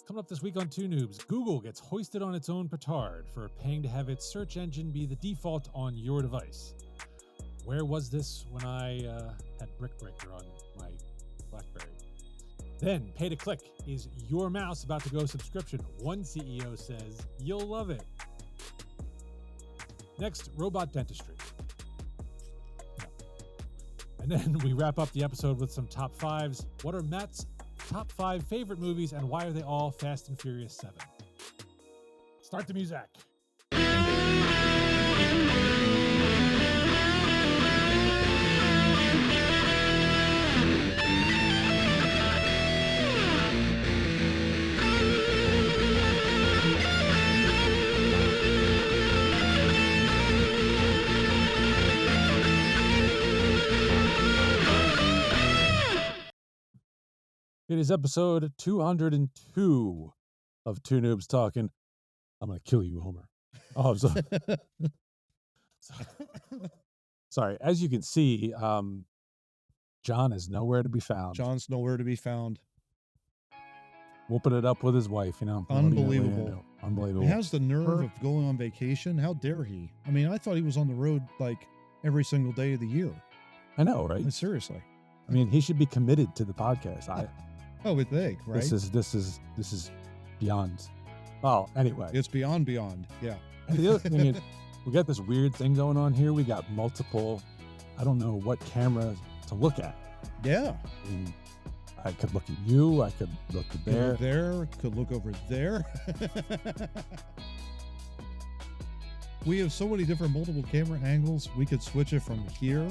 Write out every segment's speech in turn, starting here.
Coming up this week on Two Noobs, Google gets hoisted on its own petard for paying to have its search engine be the default on your device. Where was this when I had Brick Breaker on my BlackBerry? Then, pay to click. Is your mouse about to go subscription? One CEO says, you'll love it. Next, robot dentistry. And then we wrap up the episode with some top fives. What are Matt's top 5 favorite movies, and why are they all Fast and Furious 7? Start the music. It is episode 202 of Two Noobs Talking. I'm going to kill you, Homer. Oh, I'm sorry. Sorry. As you can see, John is nowhere to be found. John's nowhere to be found. Whooping it up with his wife, you know. Unbelievable. Unbelievable. He has the nerve of going on vacation. How dare he? I mean, I thought he was on the road like every single day of the year. I know, right? And seriously. I mean, he should be committed to the podcast. I would think, right? This is beyond. Oh, anyway. It's beyond. Yeah. And the other thing is, we got this weird thing going on here. We got multiple, I don't know what camera to look at. Yeah. I mean, I could look at you. I could look at there. Could look over there. We have so many different multiple camera angles. We could switch it from here,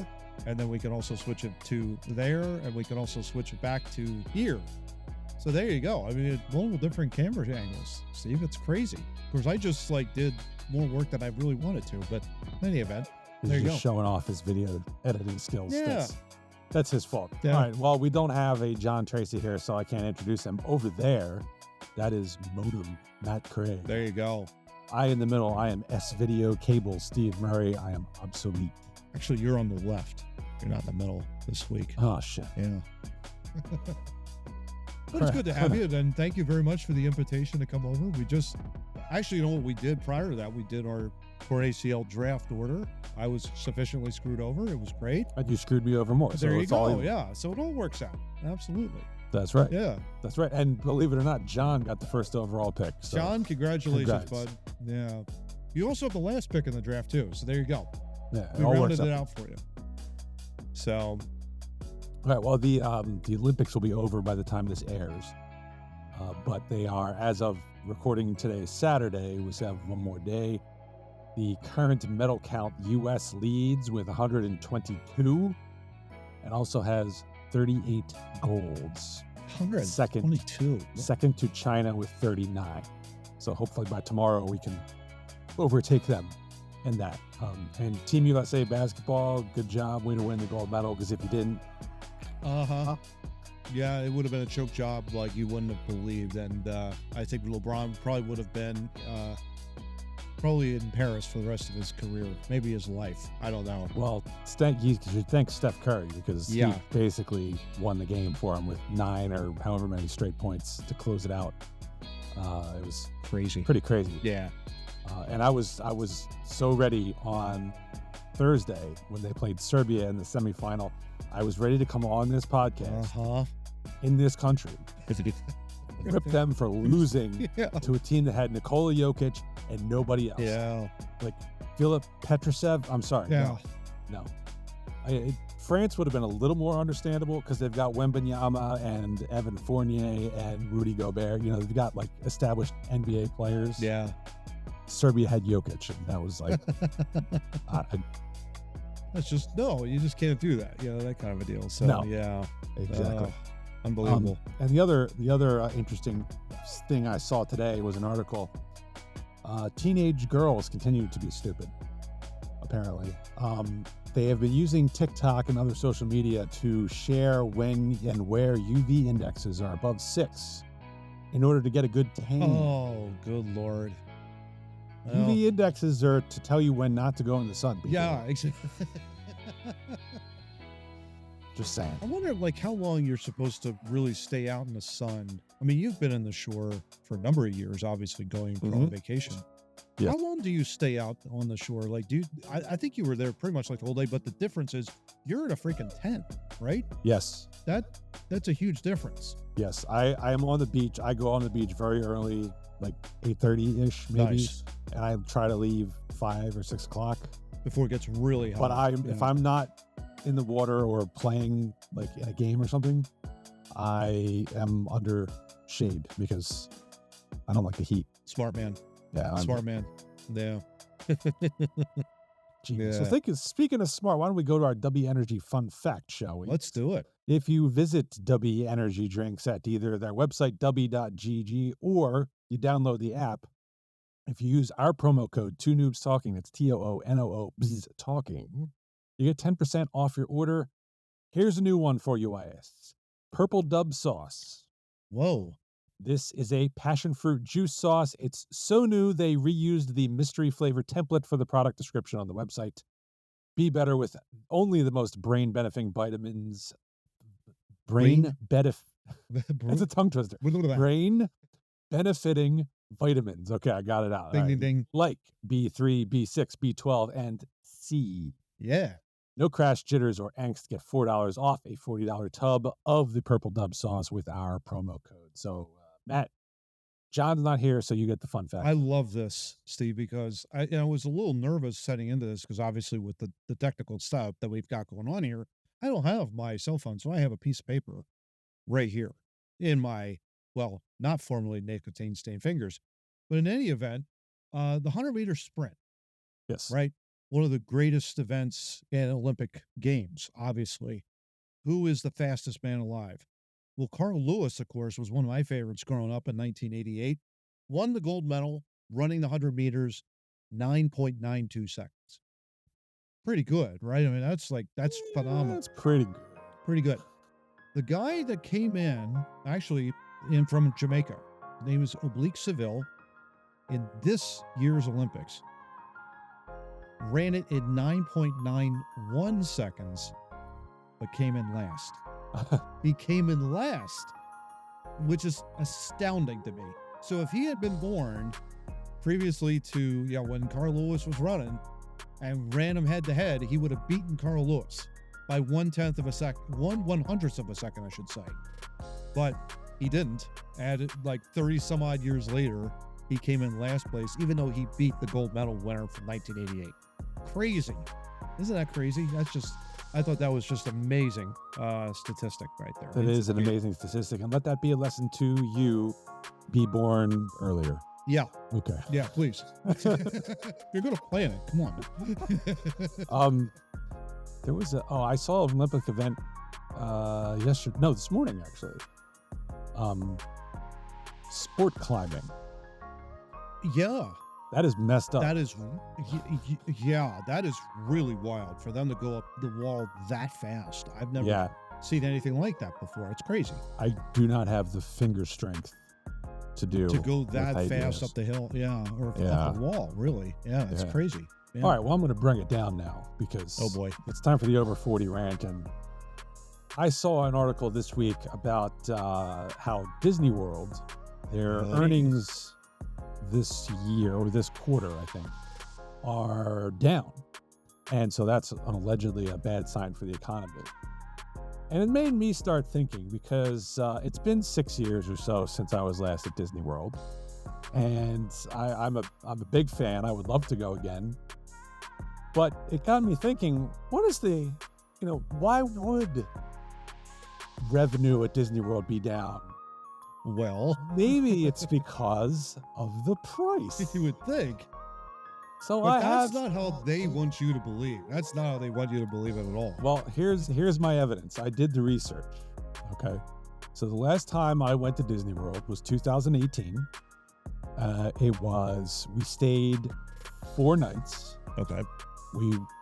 and then we can also switch it to there, and we can also switch it back to here. So there you go. I mean, it's multiple different camera angles. Steve, it's crazy. Of course, I just did more work than I really wanted to, but in any event, He's there you just go. showing off his video editing skills. Yeah. That's his fault. Yeah. All right. Well, we don't have a John Tracy here, so I can't introduce him. Over there, that is Modem Matt Craig. There you go. I in the middle, I am S-Video Cable Steve Murray. I am obsolete. Actually, you're on the left. You're not in the middle this week. Oh, shit. Yeah. But it's good to have you, and thank you very much for the invitation to come over. We just, actually, you know what we did prior to that? We did our core ACL draft order. I was sufficiently screwed over. It was great. And you screwed me over more. There you it's go. all Yeah. So it all works out. Absolutely. That's right. Yeah. That's right. And believe it or not, John got the first overall pick. So John, congratulations, congrats. bud. Yeah. You also have the last pick in the draft, too. So there you go. Yeah, We all rounded works it out for you. So. All right. Well, the Olympics will be over by the time this airs. But they are, as of recording today, Saturday, we still have one more day. The current medal count, U.S. leads with 122 and also has 38 golds. 122. Second to China with 39. So hopefully by tomorrow we can overtake them in that. And Team USA basketball, good job. Way to win the gold medal, because if you didn't, Yeah, it would have been a choke job like you wouldn't have believed. And I think LeBron probably would have been probably in Paris for the rest of his career, maybe his life. I don't know. well, you should thank Steph Curry, because he basically won the game for him with 9 or however many straight points to close it out. It was Crazy. pretty crazy. Yeah. And I was so ready on Thursday when they played Serbia in the semifinal. I was ready to come on this podcast in this country, rip them for losing to a team that had Nikola Jokic and nobody else. Yeah. Like Filip Petrusev. I'm sorry. Yeah. No. France would have been a little more understandable because they've got Wembanyama and Evan Fournier and Rudy Gobert. You know, they've got like established NBA players. Yeah. Serbia had Jokic, and that was like, That's just, no, you just can't do that. You know, that kind of a deal. So, No. yeah. exactly. Unbelievable. And the other interesting thing I saw today was an article. Teenage girls continue to be stupid, apparently. They have been using TikTok and other social media to share when and where UV indexes are above 6 in order to get a good tan. Oh, good Lord. UV indexes are to tell you when not to go in the sun. People. Yeah, exactly. Just saying. I wonder, like, how long you're supposed to really stay out in the sun. I mean, you've been in the shore for a number of years, obviously going on vacation. Yeah. How long do you stay out on the shore? Like, I think you were there pretty much like the whole day, but the difference is you're in a freaking tent, right? Yes. That's a huge difference. Yes. I am on the beach. I go on the beach very early, like 8:30-ish maybe. Nice. And I try to leave 5 or 6 o'clock. Before it gets really hot. But if I'm not in the water or playing like in a game or something, I am under shade because I don't like the heat. Smart man. Yeah. Smart man. Yeah. Genius. So speaking of smart, why don't we go to our Dubby Energy fun fact, shall we? Let's do it. If you visit Dubby Energy Drinks at either their website, dubby.gg, or you download the app, if you use our promo code, Too Noobs Talking, it's TOONOO Talking, you get 10% off your order. Here's a new one for you, IS. Purple Dub Sauce. Whoa. This is a passion fruit juice sauce. It's so new, they reused the mystery flavor template for the product description on the website. Be better with only the most brain-benefiting vitamins. That's a tongue twister. Brain-benefiting vitamins. Okay, I got it out. Ding, ding, ding. Like B3, B6, B12, and C. Yeah. No crash, jitters, or angst. Get $4 off a $40 tub of the Purple Dub sauce with our promo code. So, Matt, John's not here, so you get the fun fact. I love this, Steve, because I was a little nervous setting into this because obviously with the technical stuff that we've got going on here, I don't have my cell phone, so I have a piece of paper right here in my, well, not formally nicotine-stained fingers. But in any event, the 100-meter sprint. Yes. Right? One of the greatest events in Olympic Games, obviously. Who is the fastest man alive? Well, Carl Lewis, of course, was one of my favorites growing up in 1988. Won the gold medal running the 100 meters, 9.92 seconds. Pretty good, right? I mean, that's phenomenal. That's pretty good. Pretty good. The guy that came in, actually, from Jamaica, his name is Oblique Seville, in this year's Olympics, ran it in 9.91 seconds, but came in last. He came in last, which is astounding to me. So if he had been born previously to, when Carl Lewis was running and ran him head to head, he would have beaten Carl Lewis by 1/10 of a second, 1/100th of a second, I should say. But he didn't. And like 30 some odd years later, he came in last place, even though he beat the gold medal winner from 1988. Crazy. Isn't that crazy? I thought that was just amazing statistic right there. That is an amazing statistic. And let that be a lesson to you. Be born earlier. Yeah. Okay. Yeah, please. You're going to plan it. Come on. There was I saw an Olympic event this morning actually. Sport climbing. Yeah. That is messed up. That is, that is really wild for them to go up the wall that fast. I've never seen anything like that before. It's crazy. I do not have the finger strength to go that fast up the hill. Yeah. Or up the wall, really. Yeah, it's crazy. Yeah. All right, well, I'm going to bring it down now because it's time for the over 40 rant. And I saw an article this week about how Disney World, their earnings this year or this quarter, I think, are down. And so that's allegedly a bad sign for the economy. And it made me start thinking because it's been 6 years or so since I was last at Disney World. And I'm a big fan. I would love to go again. But it got me thinking, what is why would revenue at Disney World be down? Well, maybe it's because of the price. You would think. So but that's not how they want you to believe. That's not how they want you to believe it at all. Well, here's my evidence. I did the research. Okay. So the last time I went to Disney World was 2018. We stayed 4 nights. Okay.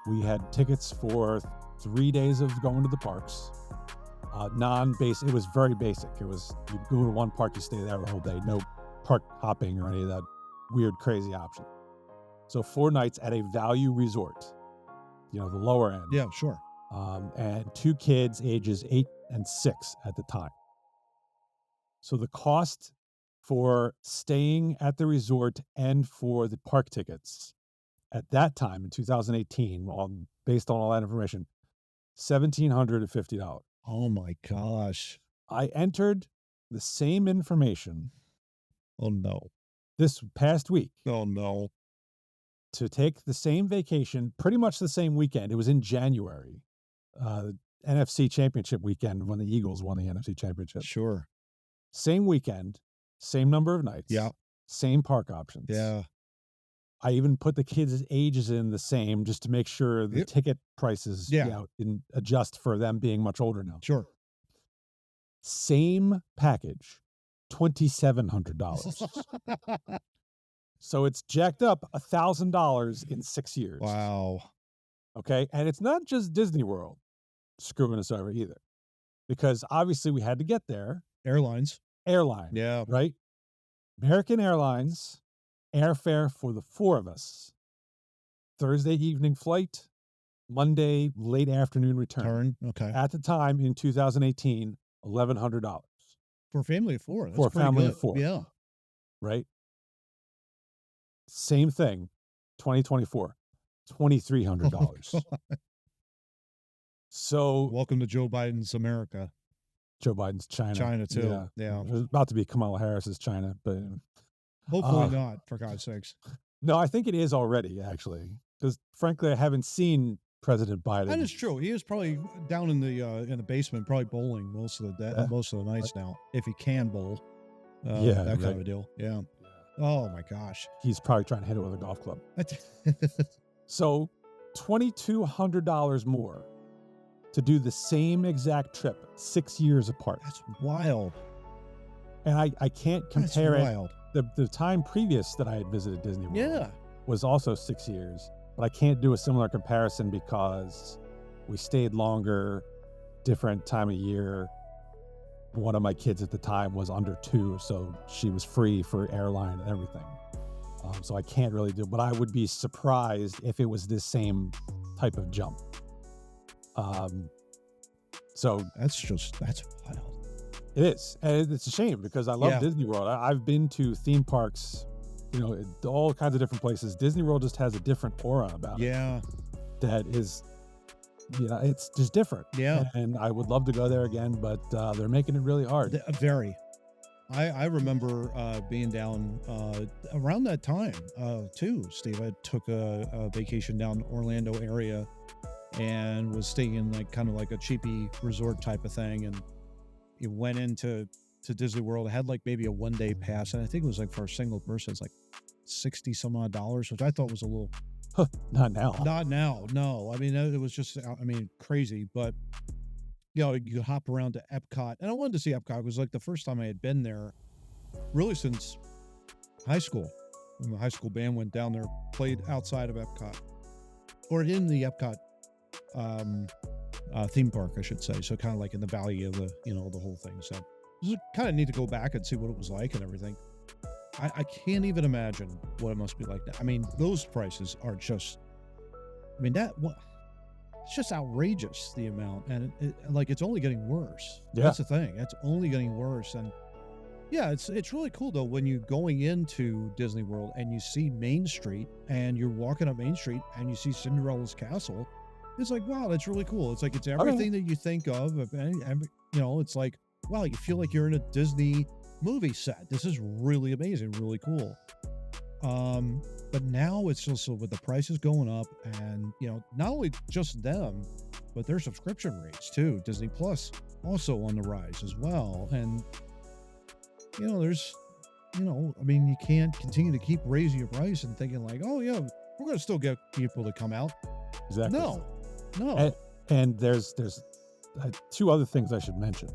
We had tickets for 3 days of going to the parks. Non-basic. It was very basic. It was, you go to one park, you stay there the whole day. No park hopping or any of that weird, crazy option. So 4 nights at a value resort, the lower end. Yeah, sure. and 2 kids ages 8 and 6 at the time. So the cost for staying at the resort and for the park tickets at that time in 2018, based on all that information, $1,750. Oh my gosh. I entered the same information Oh no. this past week Oh no. to take the same vacation, pretty much the same weekend. It was in January, NFC Championship weekend when the Eagles won the NFC Championship. Sure. Same weekend, same number of nights, Yeah. same park options. Yeah. I even put the kids' ages in the same just to make sure the Yep. ticket prices adjust for them being much older now. Sure. Same package, $2,700. So it's jacked up $1,000 in 6 years. Wow. Okay. And it's not just Disney World screwing us over either, because obviously we had to get there. Airlines. Yeah. Right. American Airlines airfare for the 4 of us. Thursday evening flight, Monday late afternoon return. Okay. At the time in 2018, $1,100. For a family of 4. That's For a pretty family good. of 4. Yeah. Right. Same thing, 2024, $2,300. So welcome to Joe Biden's America. Joe Biden's China. China too. Yeah. It was about to be Kamala Harris's China, but hopefully not, for God's sakes. No, I think it is already, actually, because frankly, I haven't seen President Biden. That is true. He is probably down in the basement, probably bowling most of the nights now, if he can bowl. That kind of a deal. Yeah. Oh my gosh. He's probably trying to hit it with a golf club. So $2,200 more to do the same exact trip 6 years apart. That's wild. And I can't compare That's wild. The time previous that I had visited Disney World was also 6 years, but I can't do a similar comparison because we stayed longer, different time of year. One of my kids at the time was under 2, so she was free for airline and everything. So I can't really do, but I would be surprised if it was this same type of jump. So that's wild. It is. And it's a shame because I love Disney World. I've been to theme parks, all kinds of different places. Disney World just has a different aura about it. Yeah. That is, it's just different. Yeah. And I would love to go there again, but they're making it really hard. Very. I remember being down around that time too, Steve. I took a vacation down Orlando area and was staying in kind of like a cheapy resort type of thing. And it went into Disney World. I had maybe a 1-day pass. And I think it was for a single person, it's $60 some odd, which I thought was a little. Not now. Not now. No. I mean, it was just, crazy. But, you could hop around to Epcot. And I wanted to see Epcot. It was the first time I had been there really since high school. When the high school band went down there, played outside of Epcot. Or in the Epcot theme park, I should say. So kind of in the valley of the, the whole thing. So it was kind of neat to go back and see what it was like and everything. I can't even imagine what it must be like now. I mean, those prices are just, it's just outrageous, the amount. And it's only getting worse. Yeah. That's the thing. It's only getting worse. And yeah, it's really cool though, when you're going into Disney World and you see Main Street and you're walking up Main Street and you see Cinderella's castle. It's wow, that's really cool. It's it's everything that you think of. And it's wow, you feel like you're in a Disney movie set. This is really amazing, really cool. But now it's just with the prices going up and, not only just them, but their subscription rates too. Disney Plus also on the rise as well. And, there's, you can't continue to keep raising your price and thinking oh yeah, we're going to still get people to come out. Exactly. No. And there's 2 other things I should mention.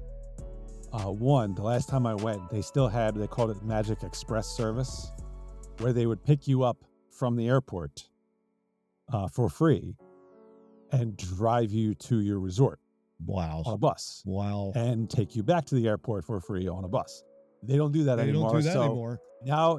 One, the last time I went, they still had, they called it Magic Express service, where they would pick you up from the airport for free and drive you to your resort. Wow. On a bus. Wow. And take you back to the airport for free on a bus. They don't do that They anymore. don't do that so anymore. now,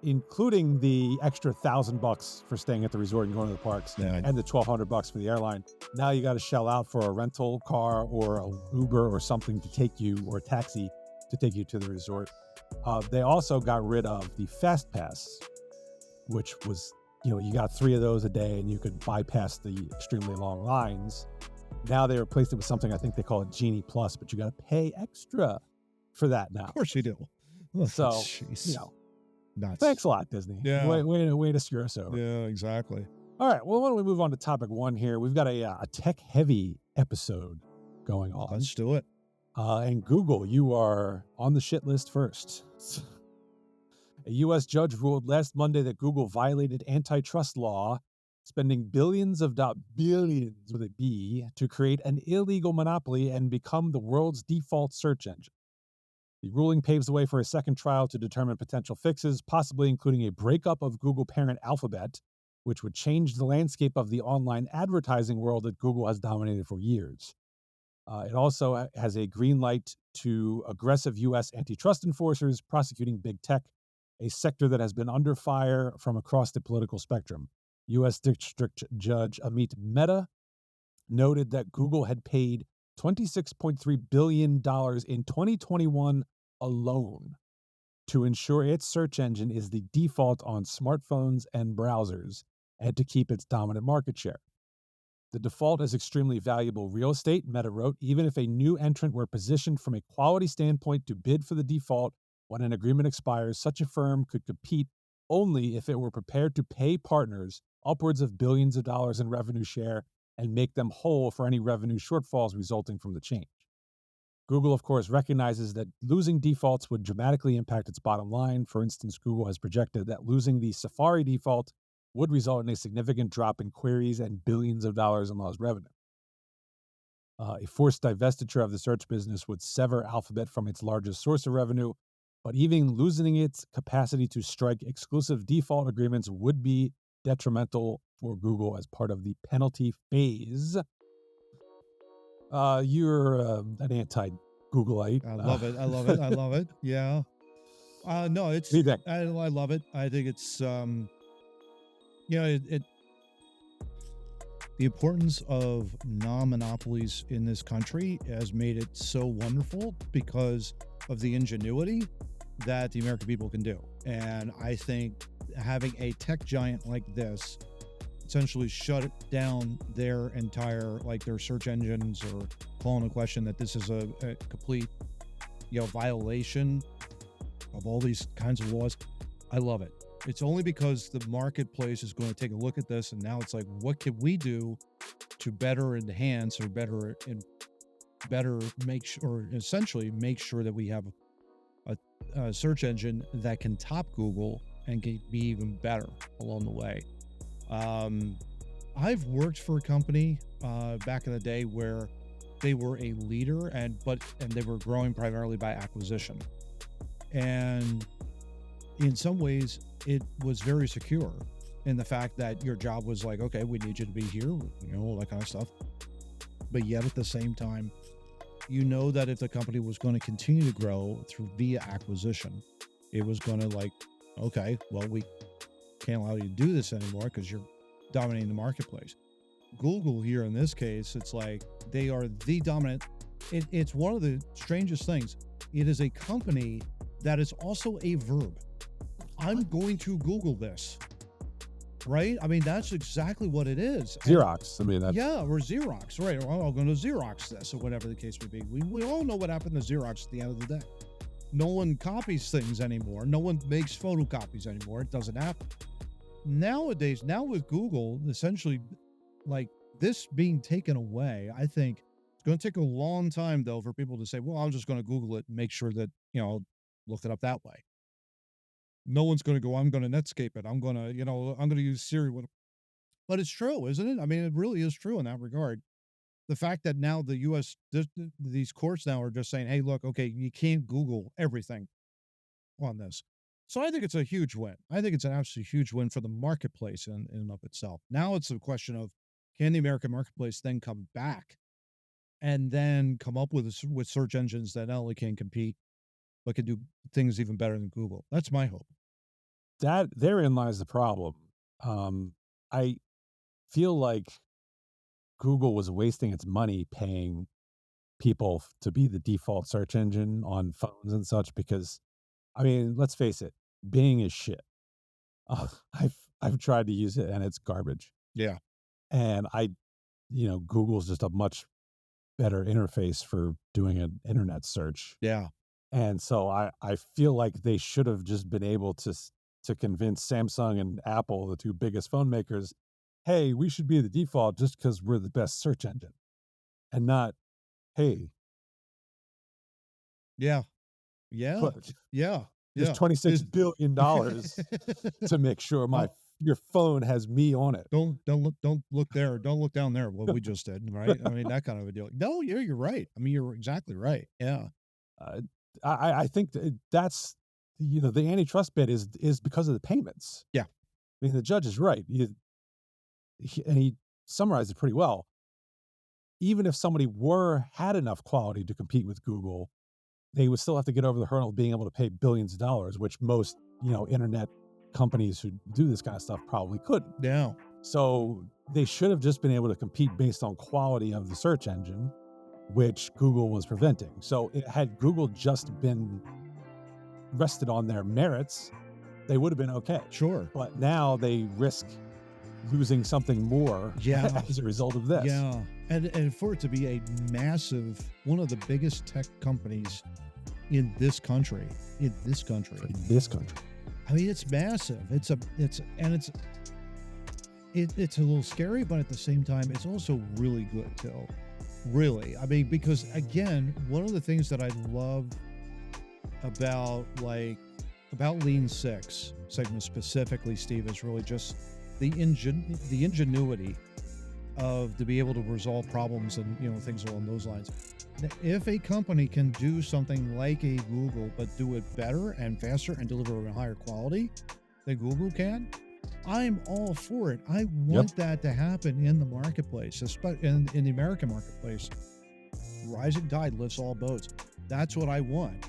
including the extra $1,000 for staying at the resort and going to the parks, Yeah. and the $1,200 for the airline, now you got to shell out for a rental car or an Uber or something to take you, or a taxi to take you to the resort. They also got rid of the Fast Pass, which was, you got 3 of those a day and you could bypass the extremely long lines. Now they replaced it with something I think they call it Genie Plus, but you got to pay extra for that now. Of course you do. Oh, So, jeez. Nuts. Thanks a lot, Disney. Yeah. Way to screw us over. Yeah, exactly. All right. Well, why don't we move on to topic 1 here? We've got a tech-heavy episode going on. Let's do it. And Google, you are on the shit list first. A U.S. judge ruled last Monday that Google violated antitrust law, spending billions with a B, to create an illegal monopoly and become the world's default search engine. The ruling paves the way for a second trial to determine potential fixes, possibly including a breakup of Google parent Alphabet, which would change the landscape of the online advertising world that Google has dominated for years. It also has a green light to aggressive U.S. antitrust enforcers prosecuting big tech, a sector that has been under fire from across the political spectrum. U.S. District Judge Amit Mehta noted that Google had paid $26.3 billion in 2021 alone to ensure its search engine is the default on smartphones and browsers and to keep its dominant market share. The default is extremely valuable real estate, Meta wrote, even if a new entrant were positioned from a quality standpoint to bid for the default when an agreement expires, such a firm could compete only if it were prepared to pay partners upwards of billions of dollars in revenue share and make them whole for any revenue shortfalls resulting from the change. Google, of course, recognizes that losing defaults would dramatically impact its bottom line. For instance, Google has projected that losing the Safari default would result in a significant drop in queries and billions of dollars in lost revenue. A forced divestiture of the search business would sever Alphabet from its largest source of revenue, but even losing its capacity to strike exclusive default agreements would be detrimental for Google as part of the penalty phase. You're an anti-Googleite. I love it. I love it. I love it. Yeah. No, it's. I love it. I think it's. The importance of non-monopolies in this country has made it so wonderful because of the ingenuity that the American people can do. And I think having a tech giant like this essentially shut down their entire, their search engines, or call into question that this is a complete, violation of all these kinds of laws. I love it. It's only because the marketplace is going to take a look at this, and now it's like, what can we do to better enhance or better make sure, or essentially make sure that we have a search engine that can top Google and can be even better along the way. I've worked for a company back in the day where they were a leader and they were growing primarily by acquisition. And in some ways, it was very secure in the fact that your job was like, okay, we need you to be here, all that kind of stuff. But yet at the same time, that if the company was going to continue to grow via acquisition, it was going to okay, well, we can't allow you to do this anymore because you're dominating the marketplace. Google here in this case, it's like they are the dominant. It's one of the strangest things. It is a company that is also a verb. I'm going to Google this, right? I mean, that's exactly what it is. Xerox. Or Xerox, right? Or I'm going to Xerox this, or whatever the case may be. We all know what happened to Xerox at the end of the day. No one copies things anymore. No one makes photocopies anymore. It doesn't happen. Nowadays, now with Google, essentially, this being taken away, I think it's going to take a long time, though, for people to say, well, I'm just going to Google it and make sure that, look it up that way. No one's going to go, I'm going to Netscape it. I'm going to, I'm going to use Siri. But it's true, isn't it? I mean, it really is true in that regard. The fact that now the U.S., these courts now are just saying, hey, look, okay, you can't Google everything on this. So I think it's a huge win. I think it's an absolutely huge win for the marketplace in and of itself. Now it's a question of, can the American marketplace then come back and then come up with search engines that not only can compete but can do things even better than Google. That's my hope. That therein lies the problem. I feel like Google was wasting its money paying people to be the default search engine on phones and such because, I mean, let's face it, Bing is shit. I've tried to use it and it's garbage. Yeah. And Google's just a much better interface for doing an internet search. Yeah. And so I feel like they should have just been able to convince Samsung and Apple, the two biggest phone makers, hey, we should be the default just because we're the best search engine, and not, hey, Yeah. Yeah. put Yeah. there's Yeah. $26 billion to make sure your phone has me on it. Don't look there. Don't look down there. What we just did, right? I mean, that kind of a deal. No, you're right. I mean, you're exactly right. Yeah. I think that's the antitrust bit is because of the payments. Yeah. I mean, the judge is right. And he summarized it pretty well. Even if somebody had enough quality to compete with Google, they would still have to get over the hurdle of being able to pay billions of dollars, which most, internet companies who do this kind of stuff probably couldn't. Yeah. So they should have just been able to compete based on quality of the search engine, which Google was preventing. So had Google just been rested on their merits, they would have been okay. Sure. But now they risk losing something more as a result of this. Yeah. And for it to be a massive, one of the biggest tech companies in this country. I mean, it's massive. It's a little scary, but at the same time, it's also really good too. Really. I mean, because again, one of the things that I love about Lean Six segment specifically, Steve, is really just the ingenuity to be able to resolve problems and things along those lines. If a company can do something like a Google but do it better and faster and deliver a higher quality than Google can, I'm all for it. I want that to happen in the marketplace, especially in the American marketplace. Rising tide lifts all boats. That's what I want.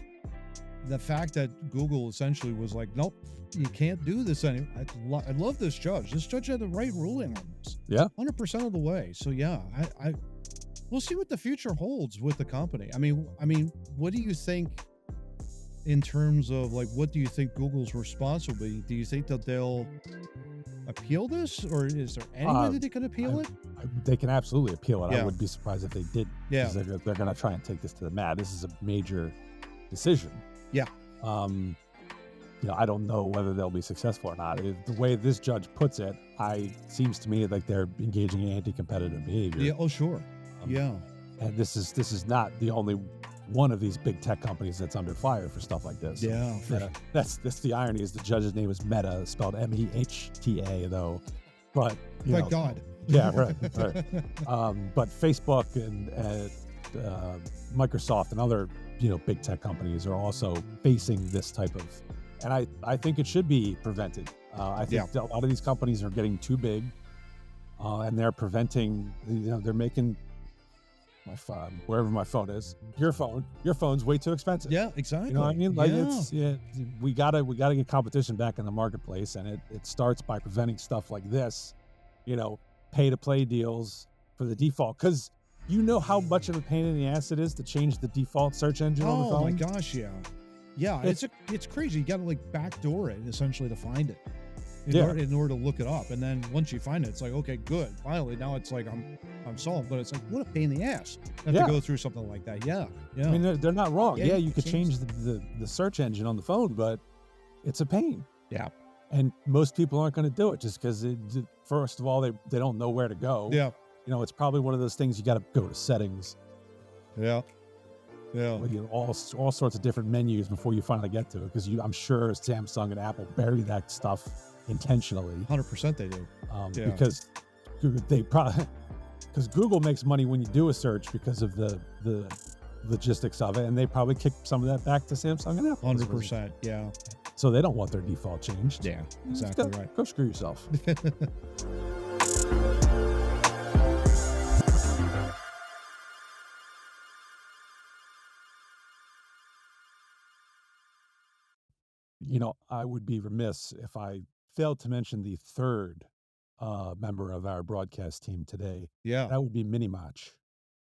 The fact that Google essentially was like, nope, you can't do this anymore. I love this judge. This judge had the right ruling on this. Yeah. 100% of the way. So yeah, we'll see what the future holds with the company. I mean, what do you think in terms of what do you think Google's response will be? Do you think that they'll appeal this, or is there any way that they can appeal it? They can absolutely appeal it. Yeah. I wouldn't be surprised if they did. Yeah. They're going to try and take this to the mat. This is a major decision. Yeah. I don't know whether they'll be successful or not. The way this judge puts it, seems to me like they're engaging in anti-competitive behavior. Yeah. Oh, sure. Yeah. And this is not the only one of these big tech companies that's under fire for stuff like this. Yeah. That's the irony is the judge's name is Meta, spelled Mehta, though. But thank God. Yeah, right. But Facebook and Microsoft and other big tech companies are also facing this type of, and I think it should be prevented. I think a lot of these companies are getting too big, and they're preventing. They're making my phone, wherever my phone is, your phone's way too expensive. Yeah, exactly. You know what I mean? We gotta get competition back in the marketplace, and it starts by preventing stuff like this. Pay to play deals for the default, because how much of a pain in the ass it is to change the default search engine on the phone. Oh my gosh, yeah. It's crazy. You got to backdoor it essentially to find it. In order to look it up, and then once you find it, it's like, okay, good. Finally, now it's like I'm solved. But it's like, what a pain in the ass to have to go through something like that. Yeah. I mean, they're not wrong. Yeah, you could change the search engine on the phone, but it's a pain. Yeah. And most people aren't going to do it just because, first of all, they don't know where to go. Yeah. It's probably one of those things you got to go to settings. Yeah. Yeah. All sorts of different menus before you finally get to it, because I'm sure Samsung and Apple bury that stuff intentionally. 100% they do. Because Google makes money when you do a search because of the logistics of it, and they probably kick some of that back to Samsung and Apple. 100%. Yeah. So they don't want their default changed. Yeah, exactly right. Go screw yourself. I would be remiss if I failed to mention the third member of our broadcast team today. Yeah. That would be Minimach.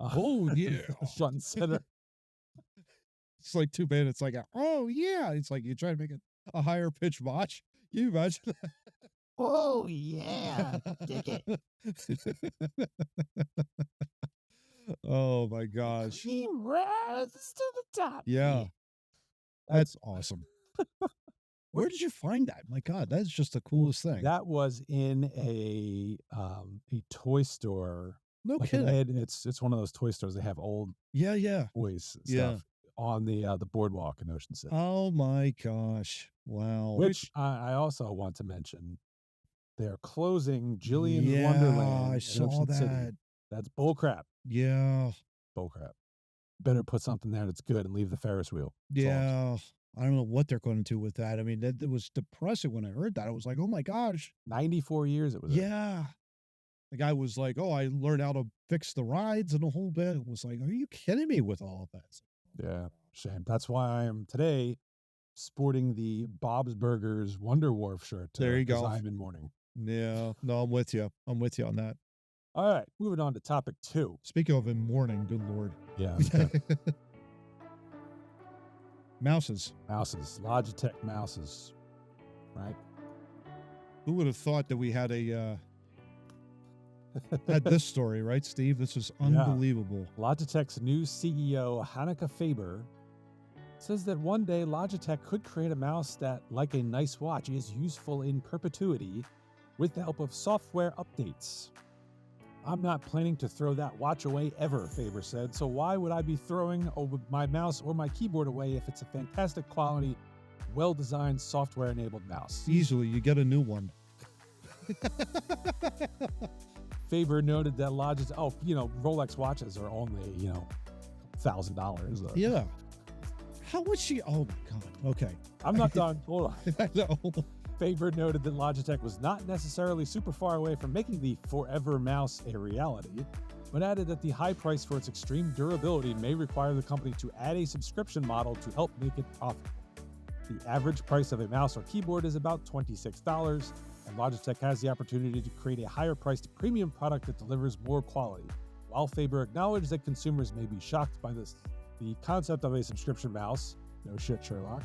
Oh, yeah. Front and center. It's like too bad. It's like, oh, yeah. It's like you try to make it a higher pitch watch. Can you imagine that? Oh, yeah. Dig it. Oh, my gosh. He rises to the top. Yeah. That's awesome. Where did you find that? My God, that's just the coolest thing. That was in a toy store. No Like kidding. it's one of those toy stores. They have old Yeah. toys and Yeah. stuff on the boardwalk in Ocean City. Oh, my gosh. Wow. Which I also want to mention. They're closing Jillian's Yeah, Wonderland I in saw Ocean City. that. That's bullcrap. Yeah. Bullcrap. Better put something there that's good and leave the Ferris wheel. That's all I'm saying. Yeah. I don't know what they're going to do with that. I mean, that was depressing when I heard that. I was like, oh, my gosh. 94 years it was. there. Yeah. The guy was like, oh, I learned how to fix the rides and a whole bit. It was like, are you kidding me with all of that? Yeah. Shame. That's why I am today sporting the Bob's Burgers Wonder Wharf shirt. There you go. Because I'm in mourning. Yeah. No, I'm with you. I'm with you on that. All right. Moving on to topic 2. Speaking of in mourning, good Lord. Yeah. Mouses. Mouses. Logitech mouses. Right? Who would have thought that we had had this story, right, Steve? This is unbelievable. Logitech's new CEO, Hanneke Faber, says that one day Logitech could create a mouse that, like a nice watch, is useful in perpetuity with the help of software updates. I'm not planning to throw that watch away ever, Faber said, so why would I be throwing my mouse or my keyboard away if it's a fantastic quality, well-designed, software-enabled mouse? Easily, you get a new one. Faber noted that Logitech, Rolex watches are only, $1,000. Yeah. How would she? Oh, my God. Okay. I'm not done. Hold on. I know. Faber noted that Logitech was not necessarily super far away from making the forever mouse a reality, but added that the high price for its extreme durability may require the company to add a subscription model to help make it profitable. The average price of a mouse or keyboard is about $26, and Logitech has the opportunity to create a higher priced premium product that delivers more quality. While Faber acknowledged that consumers may be shocked by the concept of a subscription mouse, no shit, Sherlock,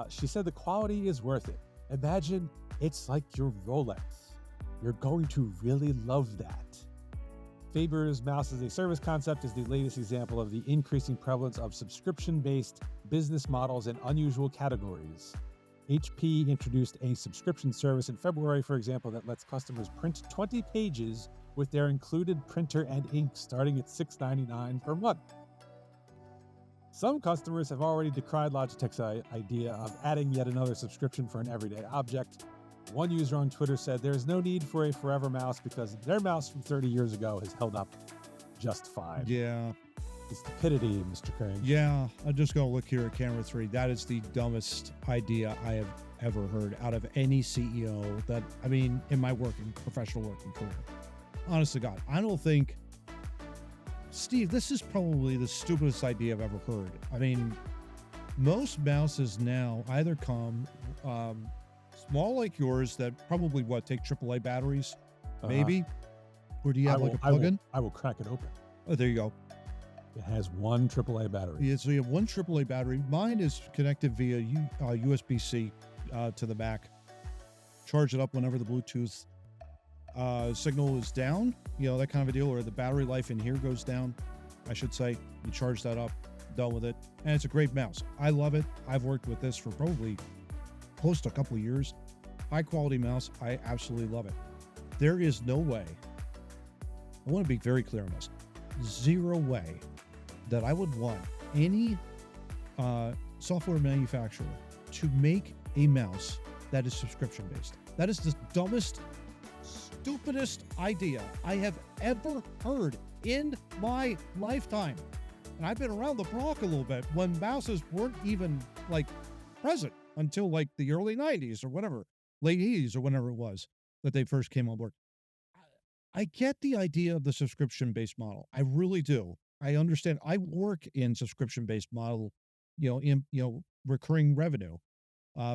she said the quality is worth it. Imagine it's like your Rolex. You're going to really love that. Faber's mouse as a service concept is the latest example of the increasing prevalence of subscription-based business models in unusual categories. HP introduced a subscription service in February, for example, that lets customers print 20 pages with their included printer and ink starting at $6.99 per month. Some customers have already decried Logitech's idea of adding yet another subscription for an everyday object. One user on Twitter said there is no need for a forever mouse because their mouse from 30 years ago has held up just fine. Yeah. The stupidity, Mr. Crane. Yeah. I'm just going to look here at camera 3. That is the dumbest idea I have ever heard out of any CEO in my professional working career. Honest to God, I don't think, Steve, this is probably the stupidest idea I've ever heard. I mean, most mouses now either come small like yours that probably take AAA batteries, maybe, or do you have like a plug-in? I will crack it open. Oh, there you go. It has one AAA battery. Yeah, so you have one AAA battery. Mine is connected via USB-C to the back. Charge it up whenever the Bluetooth signal is down, that kind of a deal, or the battery life in here goes down, I should say. You charge that up, done with it, and it's a great mouse. I love it. I've worked with this for probably close to a couple of years. High quality mouse. I absolutely love it. There is no way, I want to be very clear on this, zero way that I would want any software manufacturer to make a mouse that is subscription based. That is the dumbest, stupidest idea I have ever heard in my lifetime. And I've been around the block a little bit when mouses weren't even present until the early 90s or whatever, late 80s or whenever it was that they first came on board. I get the idea of the subscription-based model. I really do. I understand. I work in subscription-based model, in recurring revenue.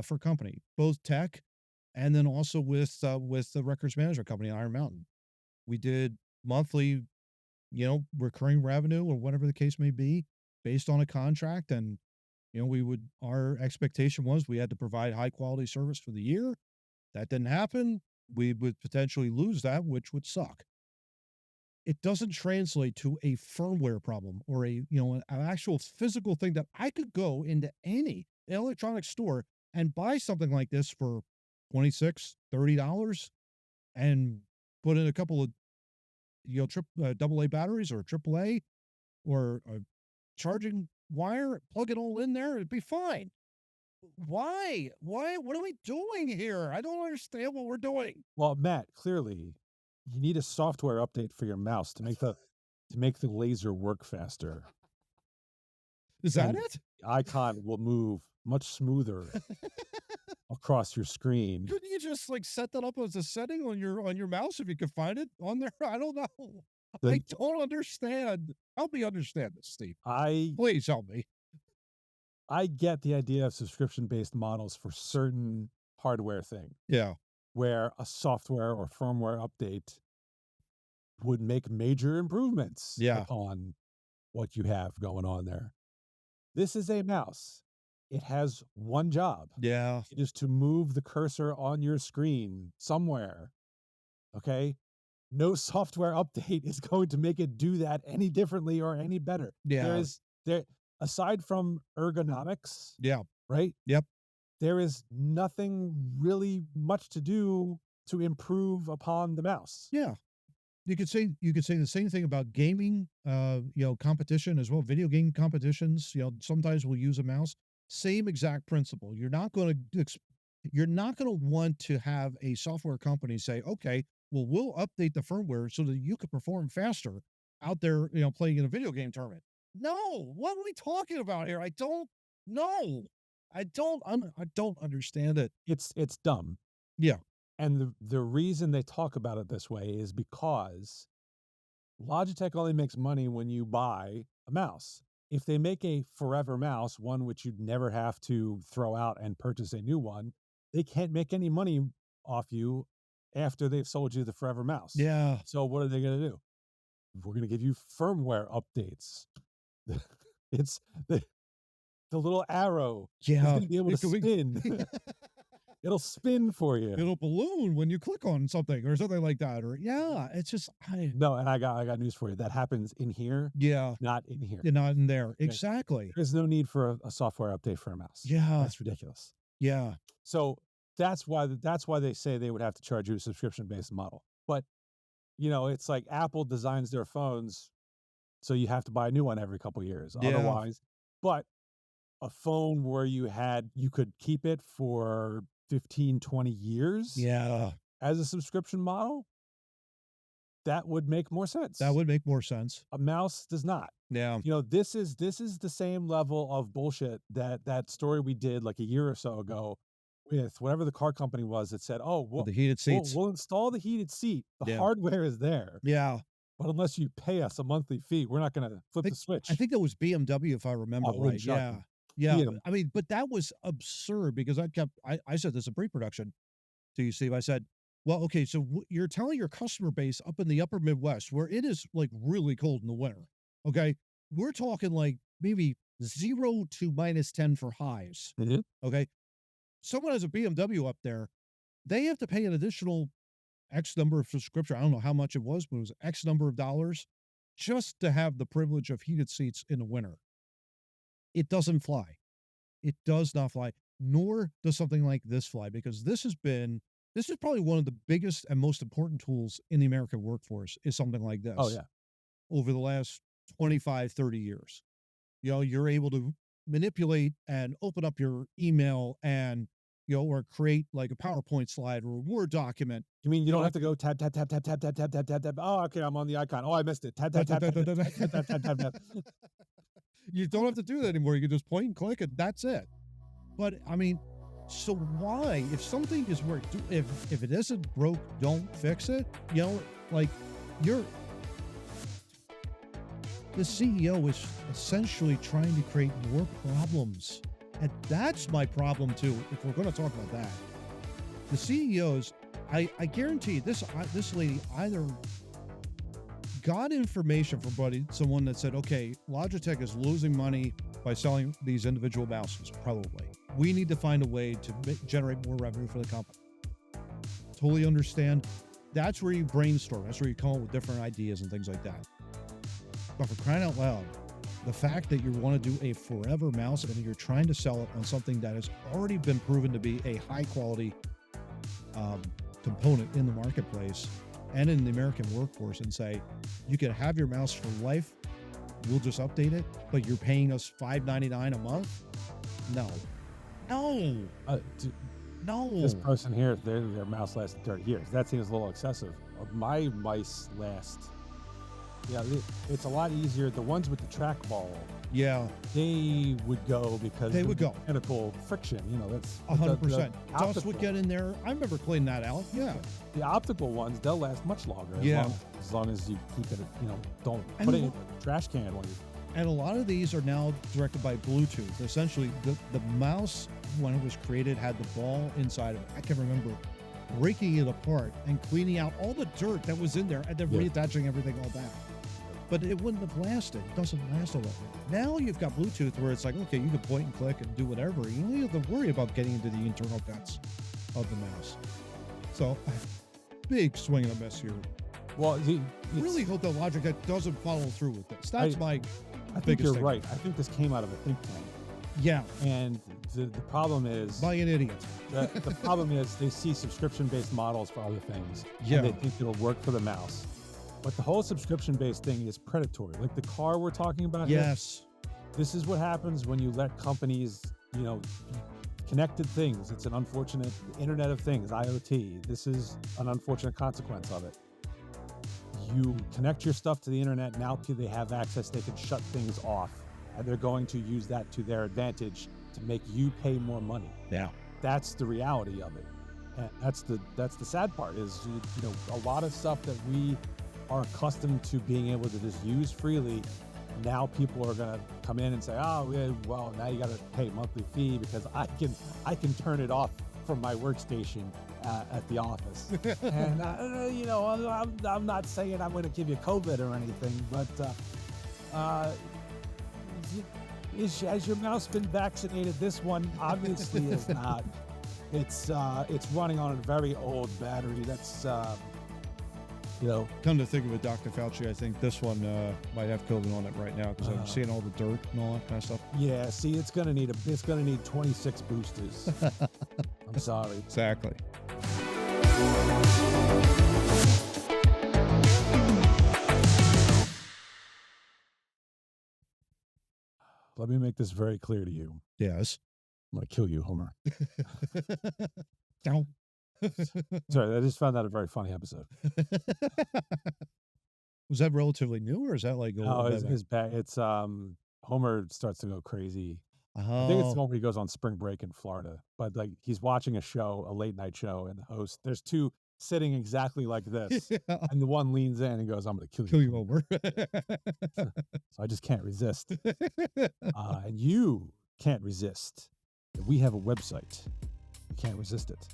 for company, both tech and then also with the records management company, Iron Mountain. We did monthly, recurring revenue or whatever the case may be based on a contract. And, our expectation was we had to provide high quality service for the year. That didn't happen. We would potentially lose that, which would suck. It doesn't translate to a firmware problem or an actual physical thing that I could go into any electronics store and buy something like this for $26, $30 and put in a couple of, AA batteries or AAA or a charging wire, plug it all in there. It'd be fine. Why? What are we doing here? I don't understand what we're doing. Well, Matt, clearly you need a software update for your mouse to make the laser work faster. Is that And it? the icon will move much smoother across your screen. Couldn't you just set that up as a setting on your mouse if you could find it on there? I don't know. I don't understand. Help me understand this, Steve. Please help me. I get the idea of subscription-based models for certain hardware things. Yeah. Where a software or firmware update would make major improvements upon what you have going on there. This is a mouse. It has one job. Yeah. It is to move the cursor on your screen somewhere. Okay? No software update is going to make it do that any differently or any better. Yeah. Aside from ergonomics. Yeah. Right? Yep. There is nothing really much to do to improve upon the mouse. Yeah. You could say the same thing about gaming, competition as well. Video game competitions, sometimes we'll use a mouse. Same exact principle. You're not going to want to have a software company say, okay, well, we'll update the firmware so that you can perform faster out there, playing in a video game tournament. No, what are we talking about here? I don't know. I don't understand it. It's dumb. Yeah. And the reason they talk about it this way is because Logitech only makes money when you buy a mouse. If they make a forever mouse, one which you'd never have to throw out and purchase a new one, they can't make any money off you after they've sold you the forever mouse. Yeah. So what are they going to do? We're going to give you firmware updates. It's the little arrow is going to be able to spin. It'll spin for you. It'll balloon when you click on something or something like that. Or it's just no. And I got news for you. That happens in here. Yeah, not in here. You're not in there. Okay. Exactly. There's no need for a software update for a mouse. Yeah, that's ridiculous. Yeah. So that's why they say they would have to charge you a subscription-based model. But it's like Apple designs their phones so you have to buy a new one every couple of years. Yeah. Otherwise, but a phone where you could keep it for 15, 20 years. Yeah. As a subscription model, that would make more sense. That would make more sense. A mouse does not. Yeah. This is the same level of bullshit that story we did like a year or so ago with whatever the car company was that said, oh, the heated seats. We'll install the heated seat. The hardware is there. Yeah. But unless you pay us a monthly fee, we're not going to flip the switch. I think that was BMW, if I remember right. Yeah. Yeah. I mean, but that was absurd because I said this in pre-production to you, Steve. I said, well, okay, so you're telling your customer base up in the upper Midwest where it is like really cold in the winter. Okay. We're talking like maybe 0 to -10 for highs. Mm-hmm. Okay. Someone has a BMW up there. They have to pay an additional X number of subscription. I don't know how much it was, but it was X number of dollars just to have the privilege of heated seats in the winter. It doesn't fly. It does not fly, nor does something like this fly, because this is probably one of the biggest and most important tools in the American workforce is something like this. Oh, yeah. Over the last 25, 30 years. You're able to manipulate and open up your email and, or create like a PowerPoint slide or a Word document. You mean you don't have to go tab, tab, tab, tab, tab, tab, tab, tab, tab, tab. Oh, okay, I'm on the icon. Oh, I missed it. Tab, tab, tab, tab, tab, tab, tab, tab, tab, tab. You don't have to do that anymore. You can just point and click and that's it. But I mean, so why, if something is working, if it isn't broke, don't fix it. Like the CEO is essentially trying to create more problems And that's my problem too. If we're going to talk about that, the CEOs, I guarantee this lady either got information from someone that said, okay, Logitech is losing money by selling these individual mouses. Probably. We need to find a way to generate more revenue for the company. Totally understand. That's where you brainstorm. That's where you come up with different ideas and things like that. But for crying out loud, the fact that you want to do a forever mouse and you're trying to sell it on something that has already been proven to be a high quality component in the marketplace and in the American workforce, and say, you can have your mouse for life, we'll just update it, but you're paying us $5.99 a month? No. No. This person here, their mouse lasted 30 years. That seems a little excessive. My mice last, it's a lot easier. The ones with the trackball, they would go because they would go mechanical friction. That's 100%. Dust would get in there. I remember cleaning that out. Yeah. The optical ones, they'll last much longer. As long as you keep it, don't put it in a trash can when you. And a lot of these are now directed by Bluetooth. Essentially, the mouse, when it was created, had the ball inside of it. I can remember breaking it apart and cleaning out all the dirt that was in there and then reattaching everything all back. But it wouldn't have lasted. It doesn't last all that long. Now you've got Bluetooth where it's like, okay, you can point and click and do whatever. You don't have to worry about getting into the internal guts of the mouse. So, big swing and a miss here. Well, really hope that Logitech doesn't follow through with this. That's I think you're right. I think this came out of a think tank. Yeah. And the problem is... By an idiot. The problem is they see subscription-based models for other things. Yeah. And they think it'll work for the mouse. But the whole subscription-based thing is predatory. Like the car we're talking about here. This is what happens when you let companies, connected things. It's an unfortunate Internet of Things, IoT. This is an unfortunate consequence of it. You connect your stuff to the internet, now they have access, they can shut things off, and they're going to use that to their advantage to make you pay more money. Yeah. That's the reality of it. And that's the sad part is, a lot of stuff that we are accustomed to being able to just use freely, now people are going to come in and say, now you got to pay a monthly fee because I can turn it off from my workstation at the office. And I'm not saying I'm going to give you COVID or anything, but has your mouse been vaccinated? This one obviously is not. It's running on a very old battery. That's Come to think of it, Dr. Fauci, I think this one might have COVID on it right now because I'm seeing all the dirt and all that kind of stuff. Yeah, see, it's gonna need 26 boosters. I'm sorry. Exactly. Let me make this very clear to you. Yes. I'm gonna kill you, Homer. No. Sorry, I just found that a very funny episode. Was that relatively new, or is that like? No, it's bad. It's Homer starts to go crazy. Oh. I think it's the one where he goes on spring break in Florida, but like he's watching a late night show, and the host, there's two sitting exactly like this, and the one leans in and goes, "I'm going to kill you, Homer." So I just can't resist, and you can't resist. We have a website. You can't resist it.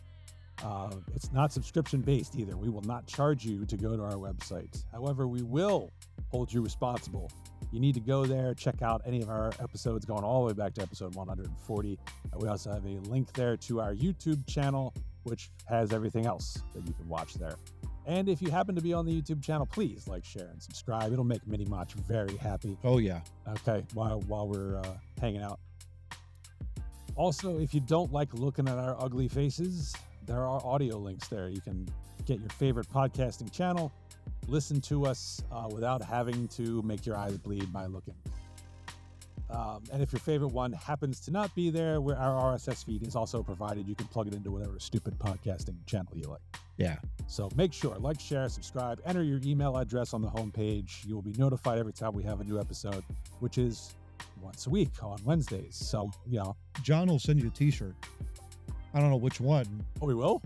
It's not subscription based either. We will not charge you to go to our website. However, we will hold you responsible. You need to go there, check out any of our episodes going all the way back to episode 140. We also have a link there to our YouTube channel, which has everything else that you can watch there. And if you happen to be on the YouTube channel, please like, share, and subscribe. It'll make Mini Mach very happy. Oh, yeah. Okay, while we're hanging out. Also, if you don't like looking at our ugly faces, there are audio links there. You can get your favorite podcasting channel, listen to us without having to make your eyes bleed by looking. And if your favorite one happens to not be there, where our RSS feed is also provided, you can plug it into whatever stupid podcasting channel you like. Yeah. So make sure, like, share, subscribe, enter your email address on the homepage. You will be notified every time we have a new episode, which is once a week on Wednesdays. So, John will send you a t-shirt. I don't know which one. Oh, we will?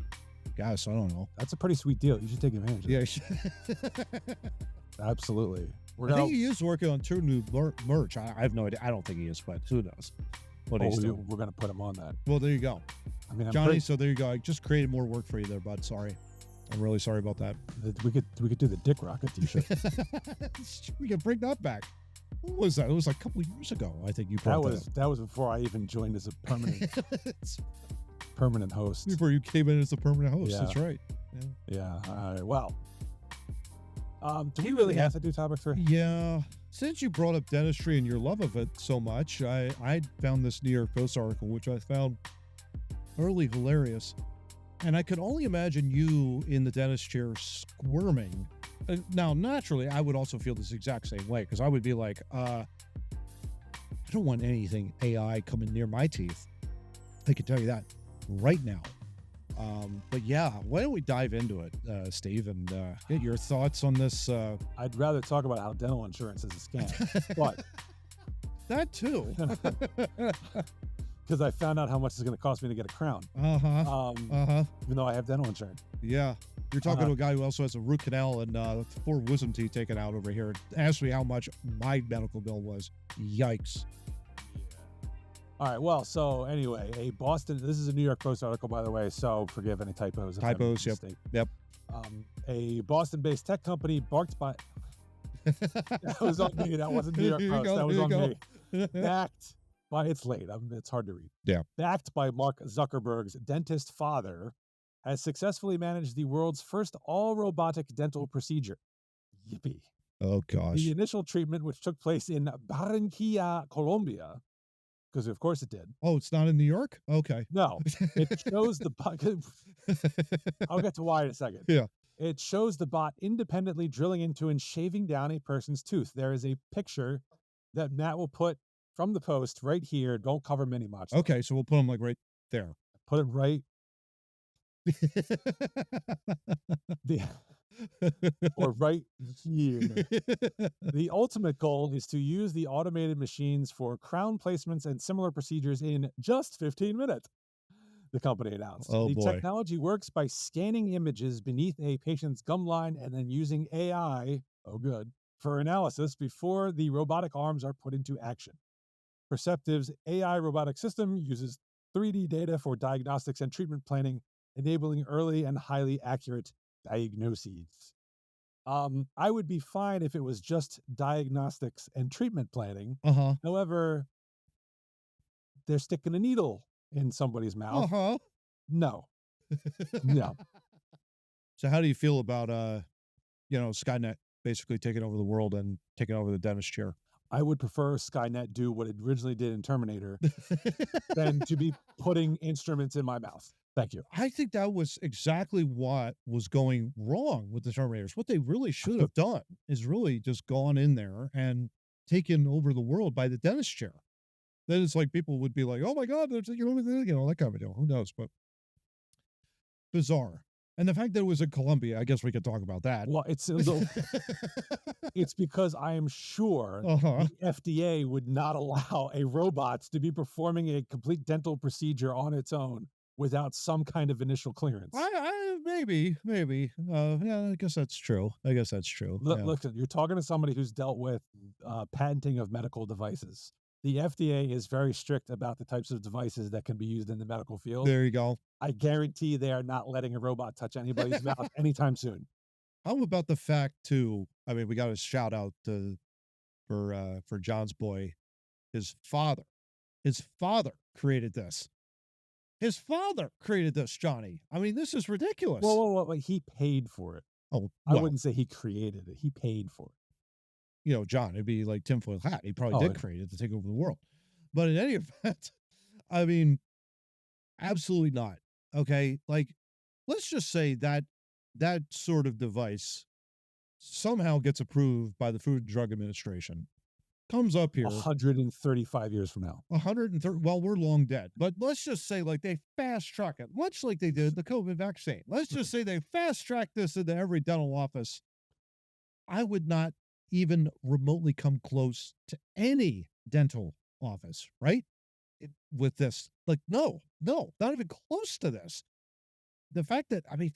Guess, I don't know. That's a pretty sweet deal. You should take advantage of it. Yeah. Absolutely. I think he is working on Too Noobs merch. I have no idea. I don't think he is, but who knows? what he's doing. We're going to put him on that. Well, there you go. I mean, Johnny, so there you go. I just created more work for you there, bud. Sorry. I'm really sorry about that. We could do the Dick Rocket t-shirt. We can bring that back. What was that? It was like a couple of years ago, I think you brought that up. That was before I even joined as a permanent host. Before you came in as a permanent host. Yeah. That's right. Yeah. All right. Well, do we really have to do topic 3? Yeah. Since you brought up dentistry and your love of it so much, I found this New York Post article, which I found utterly hilarious. And I could only imagine you in the dentist chair squirming. Now, naturally, I would also feel this exact same way, because I would be like, I don't want anything AI coming near my teeth. I can tell you that right now. But yeah, why don't we dive into it, Steve, and get your thoughts on this? I'd rather talk about how dental insurance is a scam, but that too. Because I found out how much it's going to cost me to get a crown. Even though I have dental insurance. Yeah. You're talking to a guy who also has a root canal and 4 wisdom teeth taken out over here. Ask me how much my medical bill was. Yikes. All right. Well, so anyway, this is a New York Post article, by the way, so forgive any typos. Typos, yep. A Boston-based tech company backed by... That was on me. That wasn't New York Post. That was on me. Backed by... It's late. It's hard to read. Yeah. Backed by Mark Zuckerberg's dentist father, has successfully managed the world's first all-robotic dental procedure. Yippee. Oh, gosh. The initial treatment, which took place in Barranquilla, Colombia, because of course it did. Oh, it's not in New York? Okay. No, it shows the bot. I'll get to why in a second. Yeah. It shows the bot independently drilling into and shaving down a person's tooth. There is a picture that Matt will put from the post right here. Don't cover mini much. Okay, so we'll put them like right there. Put it right. Or right here. The ultimate goal is to use the automated machines for crown placements and similar procedures in just 15 minutes, the company announced. Oh, the boy. technology works by scanning images beneath a patient's gum line and then using AI, for analysis before the robotic arms are put into action. Perceptive's AI robotic system uses 3D data for diagnostics and treatment planning, enabling early and highly accurate diagnoses. I would be fine if it was just diagnostics and treatment planning. However, they're sticking a needle in somebody's mouth. No. So how do you feel about, Skynet basically taking over the world and taking over the dentist chair? I would prefer Skynet do what it originally did in Terminator than to be putting instruments in my mouth. Thank you. I think that was exactly what was going wrong with the Terminators. What they really should have done is really just gone in there and taken over the world by the dentist chair. Then it's like people would be like, oh my God, they're taking over that kind of deal. Who knows? But bizarre. And the fact that it was in Colombia, I guess we could talk about that. Well, it's because I am sure the FDA would not allow a robot to be performing a complete dental procedure on its own without some kind of initial clearance. Maybe. Yeah, I guess that's true. Look, you're talking to somebody who's dealt with patenting of medical devices. The FDA is very strict about the types of devices that can be used in the medical field. There you go. I guarantee they are not letting a robot touch anybody's mouth anytime soon. How about the fact, too, I mean, we got a shout out for John's boy, his father. His father created this. Johnny. I mean, this is ridiculous. Well, he paid for it. Oh, I wouldn't say he created it. He paid for it. John, it'd be like tinfoil hat. He probably did create it to take over the world. But in any event, I mean, absolutely not. Okay. Like, let's just say that sort of device somehow gets approved by the Food and Drug Administration. Comes up here 135 years from now. 130. Well, we're long dead. But let's just say like they fast track it, much like they did the COVID vaccine. Let's just say they fast track this into every dental office. I would not even remotely come close to any dental office, right? With this, like, no, not even close to this. The fact that, I mean,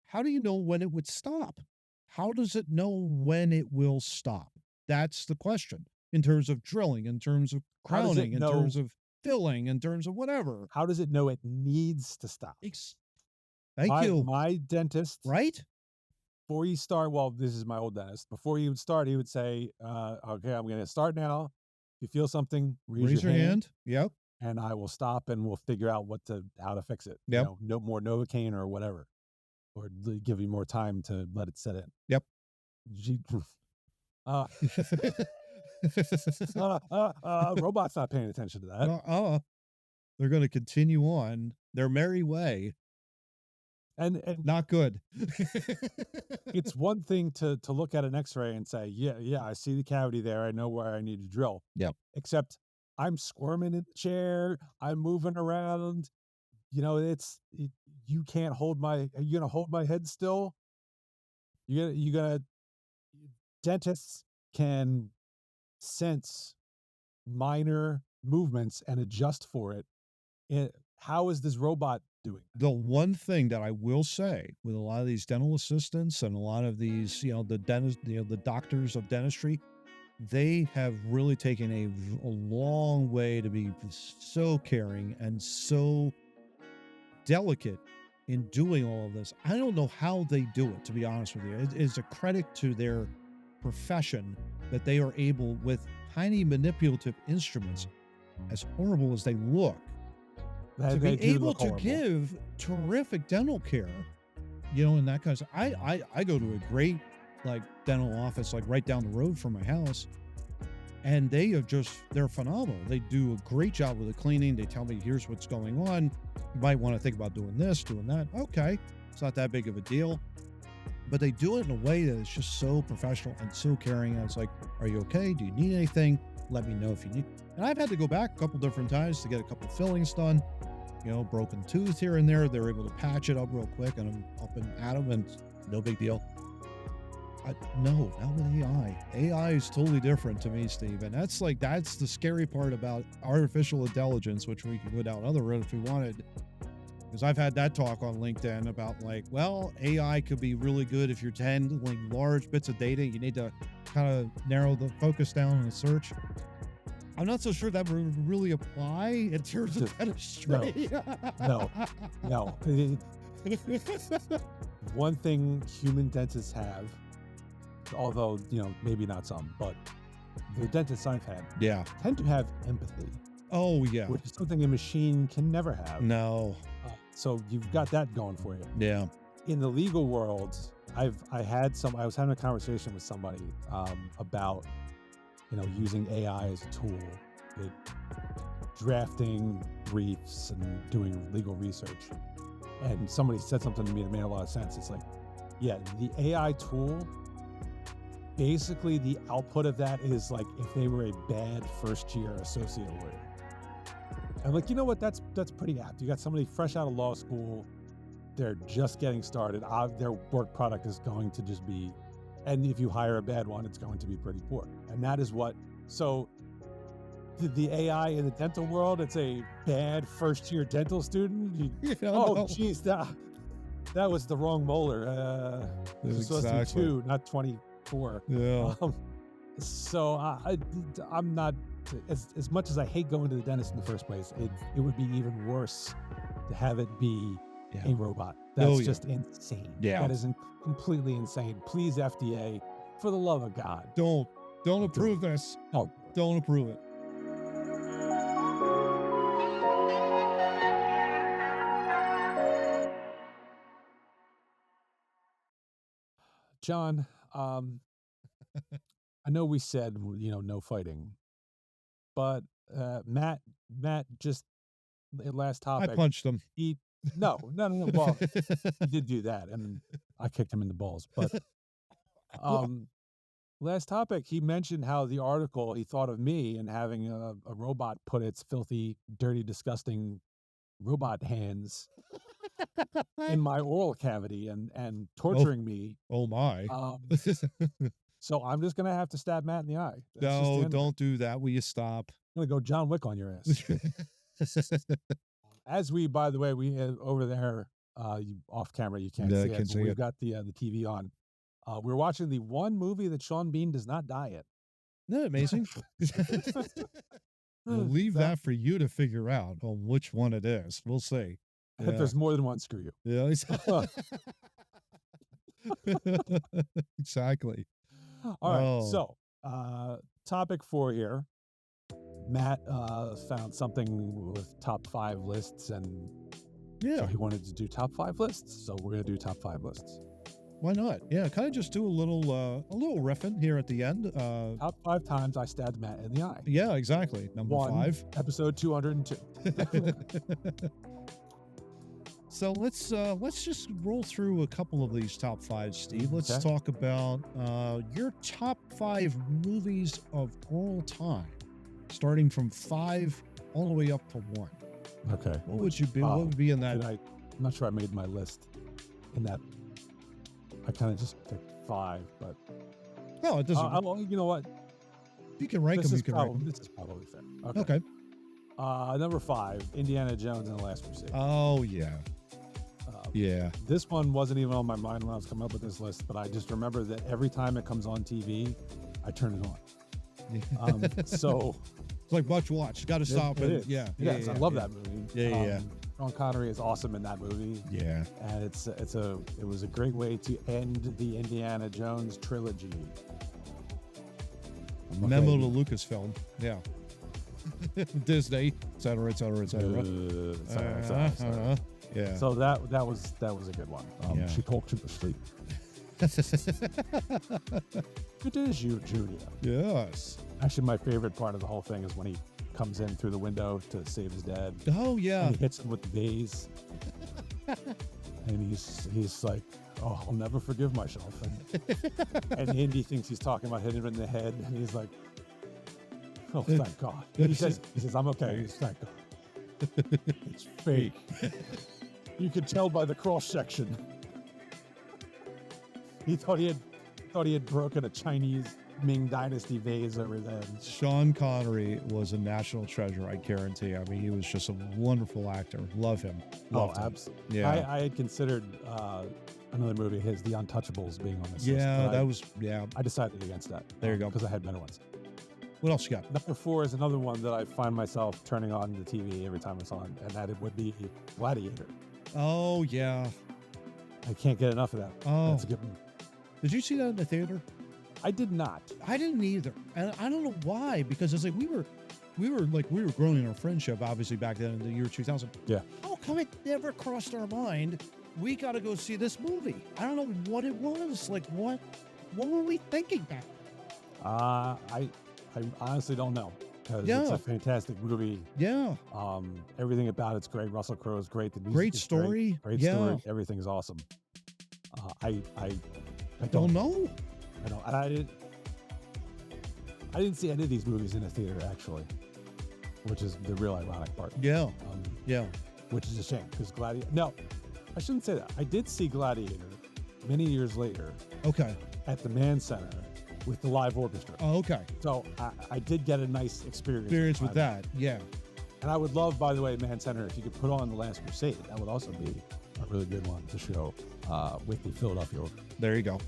how do you know when it would stop? How does it know when it will stop? That's the question. in terms of drilling, in terms of How does it crowning, in know? terms of filling, in terms of whatever. How does it know it needs to stop? Thank you. My dentist, Right? before you start, well, this is my old dentist. Before you would start, he would say, "Okay, I'm going to start now. If you feel something, raise your hand, Yep. and I will stop, and we'll figure out how to fix it. Yep. No more Novocaine or whatever, or give you more time to let it set in." Yep. Robot's not paying attention to that. They're going to continue on their merry way. And Not good. it's one thing to look at an X-ray and say, yeah, I see the cavity there. I know where I need to drill. Yep. Except I'm squirming in the chair. I'm moving around. You know, you can't hold are you gonna hold my head still? You gonna dentists can sense minor movements and adjust for it. How is this robot doing that? The one thing that I will say with a lot of these dental assistants and a lot of these, the dentist, the doctors of dentistry, they have really taken a long way to be so caring and so delicate in doing all of this. I don't know how they do it, to be honest with you. It is a credit to their profession that they are able, with tiny manipulative instruments, as horrible as they look, to be able to give terrific dental care, and that kind of stuff. I go to a great dental office right down the road from my house, and they're phenomenal. They do a great job with the cleaning. They tell me, here's what's going on. You might want to think about doing this, doing that. Okay, it's not that big of a deal. But they do it in a way that is just so professional and so caring. And it's like, are you okay? Do you need anything? Let me know if you need. And I've had to go back a couple different times to get a couple fillings done. Broken tooth here and there. They're able to patch it up real quick, and I'm up and at them, and no big deal. No, not with AI. AI is totally different to me, Steve. And that's the scary part about artificial intelligence, which we could go down another road if we wanted. Because I've had that talk on LinkedIn about AI could be really good if you're handling large bits of data. You need to kind of narrow the focus down in the search. I'm not so sure that would really apply in terms of dentistry. No. One thing human dentists have, although, maybe not some, but the dentists I've had tend to have empathy. Oh, yeah. Which is something a machine can never have. No. So you've got that going for you. Yeah. In the legal world, I was having a conversation with somebody about, using AI as a tool, drafting briefs and doing legal research. And somebody said something to me that made a lot of sense. It's like, yeah, the AI tool, basically the output of that is like if they were a bad first-year associate lawyer. And what, that's pretty apt. You got somebody fresh out of law school, they're just getting started. Their work product is going to just be, and if you hire a bad one, it's going to be pretty poor. And that is so the AI in the dental world, it's a bad first-year dental student. Geez, that was the wrong molar. It was supposed to be 2, not 24. Yeah. So I'm not, as much as I hate going to the dentist in the first place, it would be even worse to have it be a robot. That's just insane. Yeah. That is completely insane. Please, FDA, for the love of God. Don't approve this. No. Don't approve it. John, I know we said, no fighting, but Matt just last topic. I punched him. No. Well, he did do that, and I kicked him in the balls. But last topic, he mentioned how the article, he thought of me and having a robot put its filthy, dirty, disgusting robot hands in my oral cavity and torturing me. Oh my. So I'm just going to have to stab Matt in the eye. No, don't do that. Will you stop? I'm going to go John Wick on your ass. As we, by the way, we over there, off camera, you can't see it. But we've got the TV on. We're watching the one movie that Sean Bean does not die in. Isn't that amazing? We'll leave that for you to figure out on which one it is. We'll see. If Yeah. there's more than one, screw you. Yeah. Exactly. All right. Oh. So, topic 4 here. Matt found something with top 5 lists, and Yeah. so he wanted to do top 5 lists. So we're gonna do top 5 lists. Why not? Yeah. Kind of just do a little riffing here at the end. Top 5 times I stabbed Matt in the eye. Yeah. Exactly. Number 5. Episode 202. So let's just roll through a couple of these top 5, Steve. Let's Okay. talk about your top 5 movies of all time, starting from 5 all the way up to 1. Okay. What would you be? What would be in that? I'm not sure I made my list in that. I kind of just picked 5, but No, it doesn't. you know what? You can rank them. You can rank them. This is probably fair. Okay. Number 5, Indiana Jones and the Last Crusade. Oh yeah. Yeah. This one wasn't even on my mind when I was coming up with this list, but I just remember that every time it comes on TV, I turn it on. So It's like watch. Got to stop it and is. yeah. Yes, I love that movie. Yeah. Sean Connery is awesome in that movie, Yeah. and it was a great way to end the Indiana Jones trilogy. Memo to Lucasfilm. Yeah. Disney, et cetera, et cetera, et cetera. Yeah. So that was a good one. Yeah. She talked in her sleep. It is you, Julia. Yes. Actually, my favorite part of the whole thing is when he comes in through the window to save his dad. Oh yeah. And he hits him with the vase. And he's like, oh, I'll never forgive myself. And Indy thinks he's talking about hitting him in the head. And he's like, oh, thank God. He says, I'm okay. He's thank God. It's fake. You could tell by the cross section. He thought he had broken a Chinese Ming Dynasty vase over there. Sean Connery was a national treasure, I guarantee. I mean, he was just a wonderful actor. Love him. Loved him. Absolutely. Yeah. I had considered another movie of his, The Untouchables, being on this list. Yeah, but that was, yeah. I decided against that. There you go. Because I had better ones. What else you got? Number 4 is another one that I find myself turning on the TV every time it's on, and that it would be Gladiator. Oh, yeah. I can't get enough of that. Oh. That's a good one. Did you see that in the theater? I did not. I didn't either. And I don't know why, because it's like we were growing in our friendship, obviously, back then in the year 2000. Yeah. How come it never crossed our mind? We got to go see this movie. I don't know what it was. Like, what were we thinking back? I honestly don't know, because Yeah. it's a fantastic movie. Yeah. Everything about it's great. Russell Crowe is great. The music Great is story. Great Yeah. story. Everything's awesome. I Don't know. I don't. And I didn't see any of these movies in a theater, actually, which is the real ironic part. Yeah. Yeah. Which is a shame, because Gladiator. No, I shouldn't say that. I did see Gladiator many years later Okay. at the Mann Center with the live orchestra. Oh, okay. So I did get a nice experience. Experience with time. that. Yeah. And I would love, by the way, Mann Center, if you could put on The Last Crusade. That would also be a really good one to show with the Philadelphia Orchestra, There you go.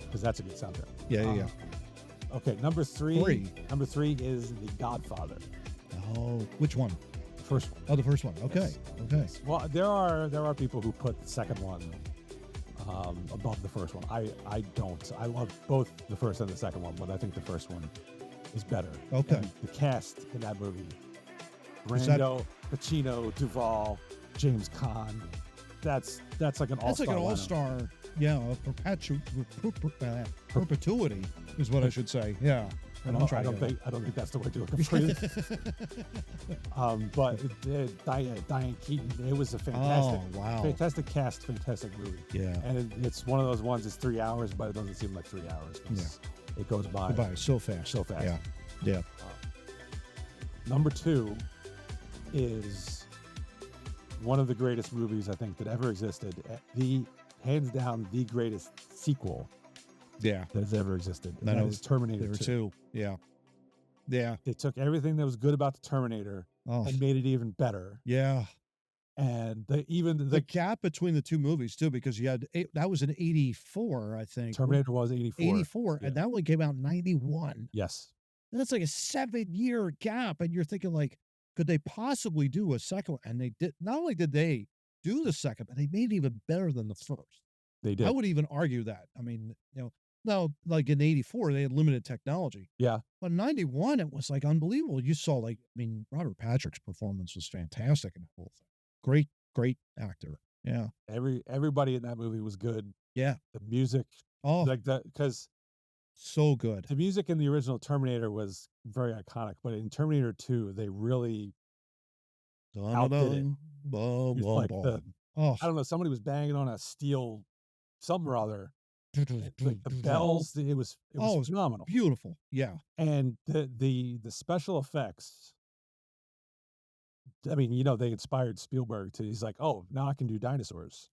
because that's a good soundtrack. Yeah. Yeah. Okay, number 3. Three. Number 3 is The Godfather. Oh, which one? The first one. Oh, the first one. Okay. Yes. Okay. Well, there are people who put the second one above the first one. I don't. I love both the first and the second one, but I think the first one is better. Okay. And the cast in that movie: Is that- Brando, Pacino, Duvall, James Caan. That's like an all-star. That's like an lineup. all-star. Yeah, a perpetuity is what I should say. Yeah. I don't think that's the word you're looking for. But Diane Keaton, it was a fantastic, Oh, wow. fantastic cast, fantastic movie. Yeah. And it's one of those ones. It's 3 hours, but it doesn't seem like 3 hours. It goes by Goodbye. So fast. so fast. Yeah. Yeah. Number 2 is one of the greatest movies I think that ever existed. Hands down, the greatest sequel Yeah. that has ever existed. And I that know is Terminator There were 2. 2. Yeah. Yeah. They took everything that was good about the Terminator Oh. and made it even better. Yeah. And the gap between the two movies too, because you had that was in 84, I think. Terminator was 84. 84, and that one came out in 91. Yes. And that's like a 7-year gap, and you're thinking like, could they possibly do a second one? And they did. Not only did they do the second, but they made it even better than the first. They did. I would even argue that. I mean, now like in 84 they had limited technology. Yeah. But in 91 it was like unbelievable. You saw like, I mean, Robert Patrick's performance was fantastic in that whole thing. Great actor. Yeah. Everybody in that movie was good. Yeah. The music. Oh, like that, because so good. The music in the original Terminator was very iconic, but in Terminator 2, they really outdid it. Like I don't know, somebody was banging on a steel something or other. Like the bells, it was phenomenal. Beautiful. Yeah. And the special effects, I mean, they inspired Spielberg he's like, oh, now I can do dinosaurs.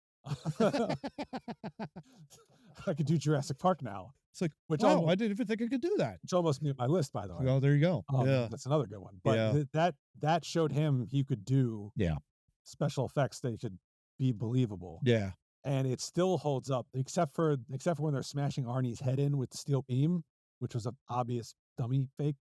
I could do Jurassic Park now. It's like, wow, I didn't even think I could do that. Which almost made my list, by the way. Oh, there you go. Yeah. That's another good one. But that showed him he could do special effects that could be believable. Yeah. And it still holds up, except for when they're smashing Arnie's head in with the steel beam, which was an obvious dummy fake.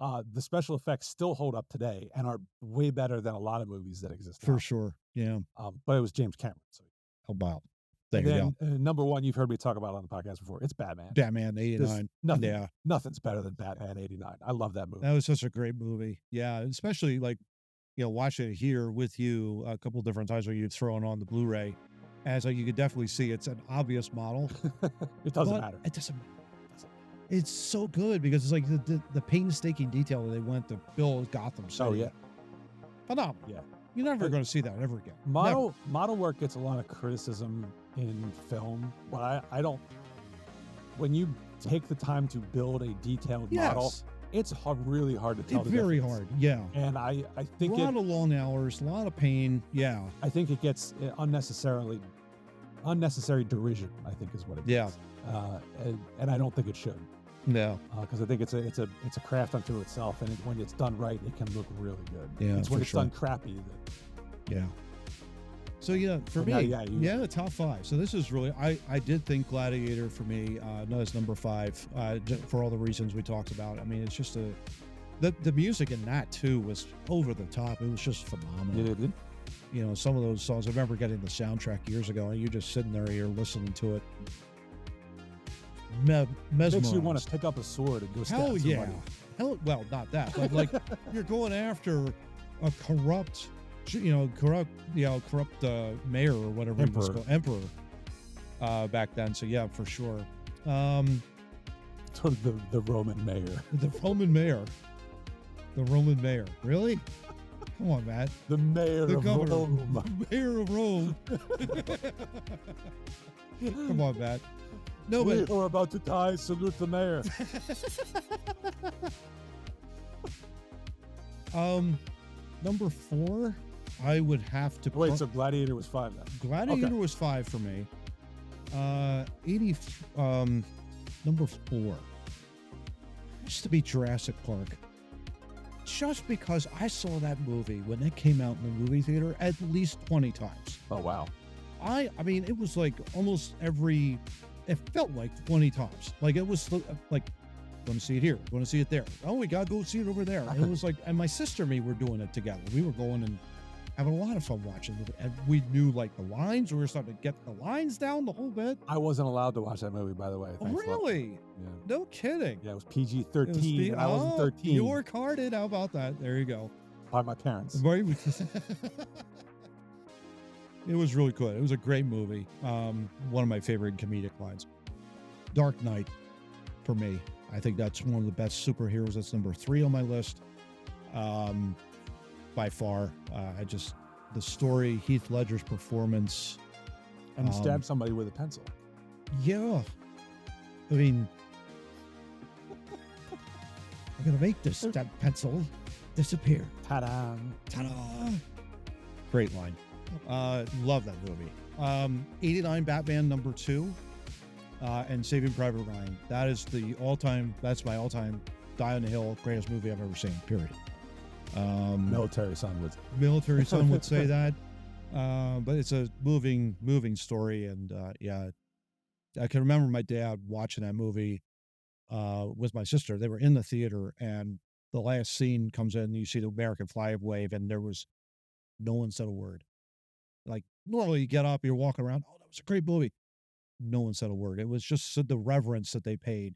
The special effects still hold up today and are way better than a lot of movies that exist now. For sure. Yeah. But it was James Cameron. So. Oh, wow. There you go. Number one, you've heard me talk about on the podcast before. It's Batman. Batman 89. Nothing's better than Batman 89. I love that movie. That was such a great movie. Yeah. Especially like, watching it here with you a couple different times where you'd throw it on the Blu-ray. As you could definitely see, it's an obvious model. It doesn't matter. It doesn't matter. It's so good because it's like the painstaking detail that they went to build Gotham City. Oh, yeah. Phenomenal. Yeah. You're never going to see that ever again. Model work gets a lot of criticism in film, but I don't. When you take the time to build a detailed model, it's really hard to tell. It's very hard, yeah. And I think a lot of long hours, a lot of pain, yeah. I think it gets unnecessary derision, I think is what it gets. And I don't think it should. No, because I think it's a craft unto itself, and when it's done right, it can look really good. Yeah, it's when it's done crappy. Yeah. So for me, the top 5. So this is really, I did think Gladiator for me, is number 5, for all the reasons we talked about. I mean, it's just the music in that too was over the top. It was just phenomenal. Some of those songs. I remember getting the soundtrack years ago, and you're just sitting there, you're listening to it. Mesmerized. Makes you want to pick up a sword and go stab somebody. Well, not that, but like you're going after a corrupt mayor or whatever he was called, emperor, back then. So yeah, for sure. Sort of the Roman mayor. The Roman mayor. Really? Come on, Matt. The mayor of governor. Rome. The mayor of Rome. Come on, Matt. No, we are about to die. Salute the mayor. Number 4, I would have to. Wait, so Gladiator was 5 then? Gladiator was 5 for me. Number 4 has to be Jurassic Park. Just because I saw that movie when it came out in the movie theater at least 20 times. Oh, wow. I mean, it was like almost it felt like 20 times. Like it was like, going to see it here, going to see it there. Oh, we got to go see it over there. And it was like, and my sister and me were doing it together. We were going and having a lot of fun watching it. And we knew like the lines. We were starting to get the lines down the whole bit. I wasn't allowed to watch that movie, by the way. Thanks, really? Yeah. No kidding. Yeah, it was PG-13 and I wasn't 13. You were carded. How about that? There you go. By my parents. It was really good. It was a great movie. One of my favorite comedic lines. Dark Knight, for me. I think that's one of the best superheroes. That's number 3 on my list. By far. The story, Heath Ledger's performance. And he stabbed somebody with a pencil. Yeah. I mean, I'm going to make this pencil disappear. Ta-da. Ta-da. Great line. Love that movie. 89 Batman number 2. And Saving Private Ryan. That's my all-time die on the hill greatest movie I've ever seen, period. Military son would say that. But it's a moving story, and yeah, I can remember my dad watching that movie with my sister. They were in the theater, and the last scene comes in, and you see the American flag wave, and there was no one said a word. Like, normally you get up, you're walking around, oh, that was a great movie. No one said a word. It was just the reverence that they paid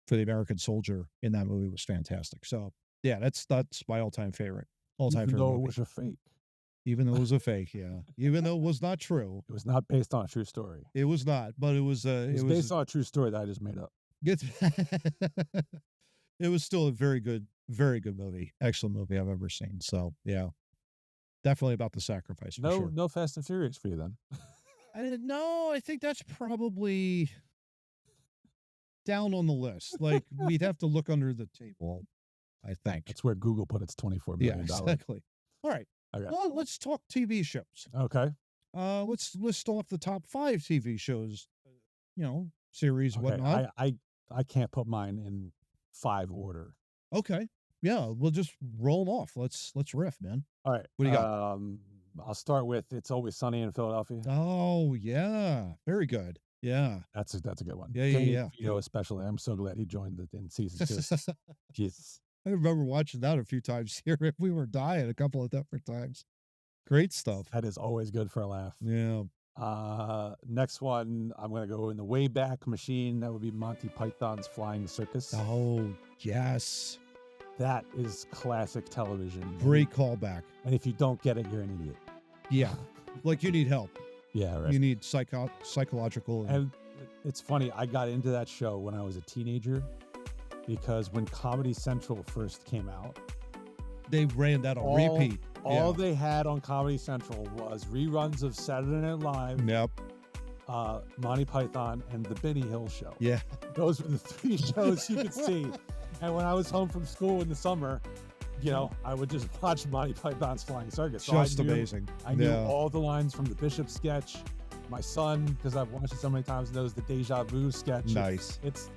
for the American soldier in that movie was fantastic. So yeah, that's my all-time favorite. Even though it movie. was a fake. Even though it was a fake, yeah. Even though it was not true. It was not based on a true story. It was not, but it was based on a true story that I just made up. It was still a very good movie. Excellent movie I've ever seen. So yeah. Definitely about the sacrifice. For sure. No Fast and Furious for you then. No, I think that's probably down on the list. Like, we'd have to look under the table, I think. That's where Google put its $24 billion. Yeah, exactly. All right. Okay. Well, let's talk TV shows. Okay. Let's list off the top 5 TV shows, series, whatnot. I can't put mine in 5 order. Okay. Yeah, we'll just roll them off. Let's riff, man. All right. What do you got? I'll start with It's Always Sunny in Philadelphia. Oh, yeah. Very good. Yeah. That's a good one. Yeah. Especially. I'm so glad he joined in season 2. Jesus. I remember watching that a few times here. We were dying a couple of different times. Great stuff. That is always good for a laugh. Yeah. Next one, I'm going to go in the Wayback Machine. That would be Monty Python's Flying Circus. Oh, yes. That is classic television. Great callback. And if you don't get it, you're an idiot. Yeah. Like, you need help. Yeah, right. You need psychological. And it's funny, I got into that show when I was a teenager because when Comedy Central first came out, they ran that on repeat. All they had on Comedy Central was reruns of Saturday Night Live, yep, Monty Python, and The Benny Hill Show. Yeah. Those were the 3 shows you could see. And when I was home from school in the summer, I would just watch Monty Python's Flying Circus. So amazing. I knew all the lines from the Bishop sketch. My son, because I've watched it so many times, knows the Deja Vu sketch. Nice. It's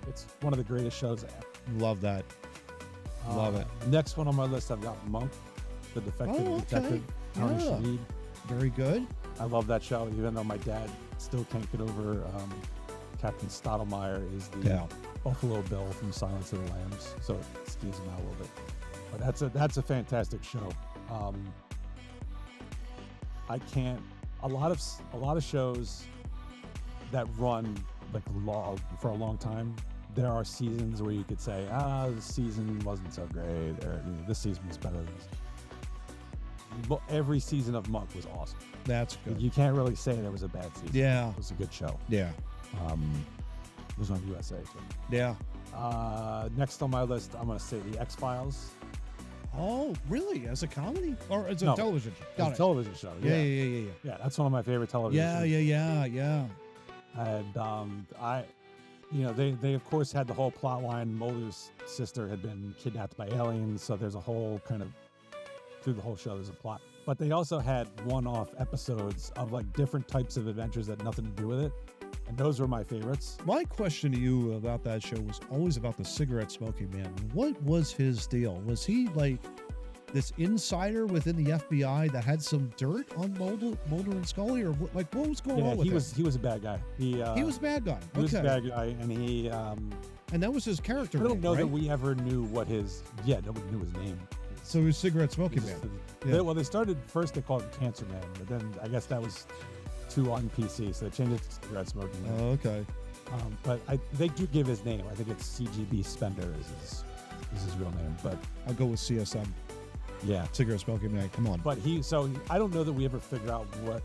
one of the greatest shows ever. Love that. Love it. Next one on my list, I've got Monk, the defective detective. Tony Shalhoub. Very good. I love that show, even though my dad still can't get over Captain Stottlemyre is the Buffalo Bill from Silence of the Lambs, so it skews him out a little bit. But that's a fantastic show. A lot of shows that run for a long time. There are seasons where you could say, this season wasn't so great, or this season was better than this. But every season of Monk was awesome. That's good. You can't really say there was a bad season. Yeah. It was a good show. Yeah. It was on USA too. Yeah. Next on my list, I'm going to say The X-Files. Oh, really? As a comedy? Or as a television show? As a television show. Yeah. Yeah, that's one of my favorite television shows. Yeah. And they of course had the whole plot line. Mulder's sister had been kidnapped by aliens, so there's a whole kind of, through the whole show there's a plot. But they also had one-off episodes of like different types of adventures that had nothing to do with it. And those were my favorites. My question to you about that show was always about the cigarette smoking man. What was his deal? Was he like this insider within the FBI that had some dirt on Mulder and Scully, or what was going on with him? He was a bad guy. He was a bad guy. He was a bad guy, and he. And that was his character. I don't know right? that we ever knew what his. Yeah, nobody knew his name. So he was cigarette smoking man. They started first. They called him Cancer Man, but then I guess that was too on PC, so they changed it to cigarette smoking man. Oh, okay. But they do give his name. I think it's CGB Spender is his real name. But I'll go with CSM. Yeah, cigarette smoking man. Come on. But I don't know that we ever figure out what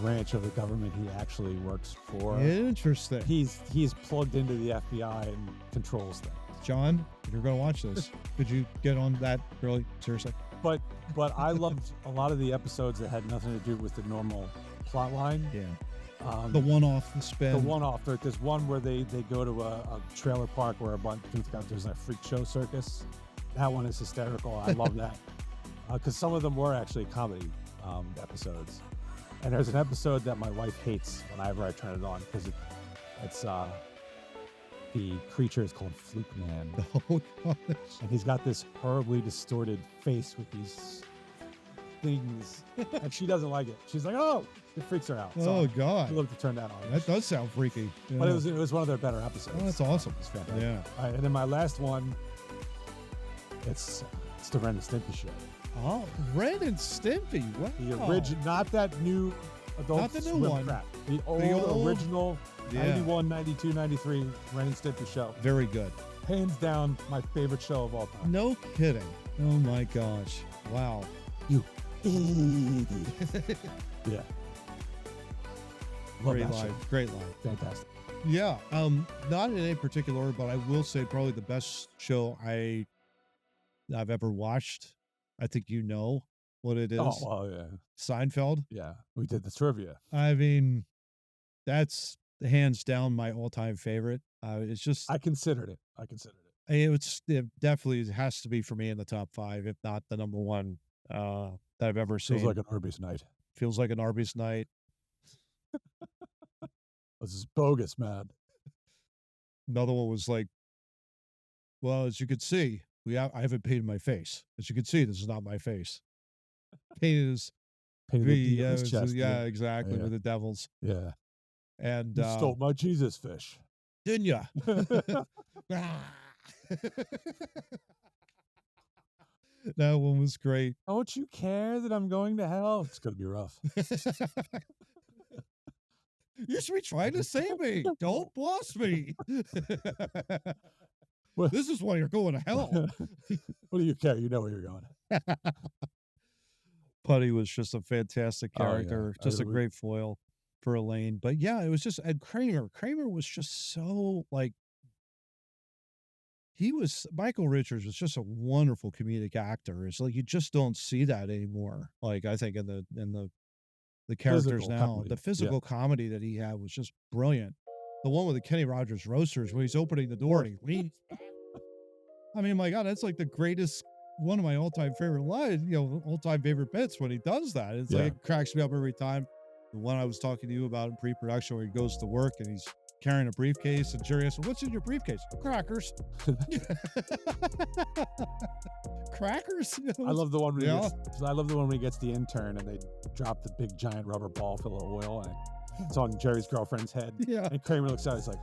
branch of the government he actually works for. Interesting. He's plugged into the FBI and controls things. John, if you're going to watch this, could you get on that really seriously? But I loved a lot of the episodes that had nothing to do with the normal plot line. Yeah. The one-off spin. The one-off. There's one where they go to a trailer park where there's a freak show circus. That one is hysterical. I love that. Because some of them were actually comedy episodes. And there's an episode that my wife hates whenever I turn it on because it's the creature is called Fluke Man. Oh, gosh. And he's got this horribly distorted face with these things, and she doesn't like it. She's like, oh, it freaks her out. So Oh I God, love to turn that on. that does sound freaky. Yeah. But it was one of their better episodes. Oh, that's awesome. It's fantastic. Yeah. All right, and then my last one, it's the Ren and Stimpy show. Oh, Ren and Stimpy. Wow. The original, not that new Adult Not the new Swim one. crap. The old original Yeah. 91, 92, 93 Ren and Stimpy show. Very good. Hands down, my favorite show of all time. No kidding. Oh my gosh. Wow. You idiot. Yeah. Love Great that line. show. Great line. Fantastic. Yeah. Not in any particular order, but I will say probably the best show I've ever watched. I think you know what it is. Oh, well, yeah. Seinfeld. Yeah. We did the trivia. I mean, that's hands down my all-time favorite. It's just I considered it. it definitely has to be for me in the top 5, if not the number 1 that I've ever seen. Feels like an Arby's night. Feels like an Arby's night. This is bogus, man. Another one was like, well, as you can see, I haven't painted my face. As you can see, this is not my face. Painted as Painted the devil's chest. yeah, exactly, Yeah. with the devils. Yeah. And You stole my Jesus fish. didn't ya? That one was great. Don't you care that I'm going to hell? It's going to be rough. You should be trying to save me. Don't boss me. What- This is why you're going to hell. What do you care? You know where you're going. Putty was just a fantastic Oh, yeah. character, just a We- great foil for Elaine. But yeah, it was just, and Kramer was just so like, Michael Richards was just a wonderful comedic actor. It's like, you just don't see that anymore. Like, I think in the characters Physical now, comedy. the physical comedy that he had was just brilliant. The one with the Kenny Rogers roasters when he's opening the door and he leans. I mean, my God, that's like the greatest, one of my all-time favorite lines, all-time favorite bits when he does that. It's like, it cracks me up every time. The one I was talking to you about in pre-production where he goes to work and he's carrying a briefcase and Jerry asks, what's in your briefcase? Crackers. Crackers? I love the one when Yeah. I love the one when he gets the intern and they drop the big giant rubber ball full of oil and it's on Jerry's girlfriend's head. Yeah. And Kramer looks out, he's like,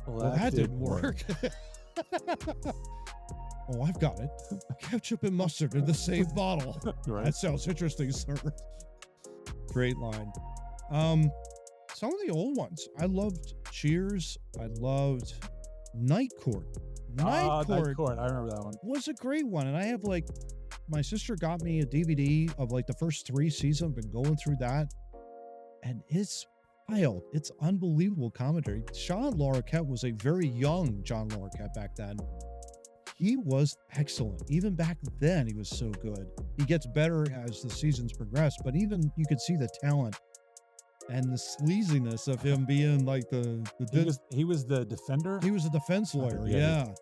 well, That didn't work. Oh, I've got it. Ketchup and mustard in the same bottle. Right. That sounds interesting, sir. Great line. Some of the old ones. I loved Cheers. I loved Night Court. Night Court I remember that one. was a great one. And I have my sister got me a DVD of the first 3 seasons. I've been going through that. And it's wild. It's unbelievable commentary. John Larroquette was a very young John Larroquette back then. He was excellent. Even back then, he was so good. He gets better as the seasons progress, but even you could see the talent and the sleaziness of him being like He was the defender. he was a defense lawyer. Yeah. Yeah.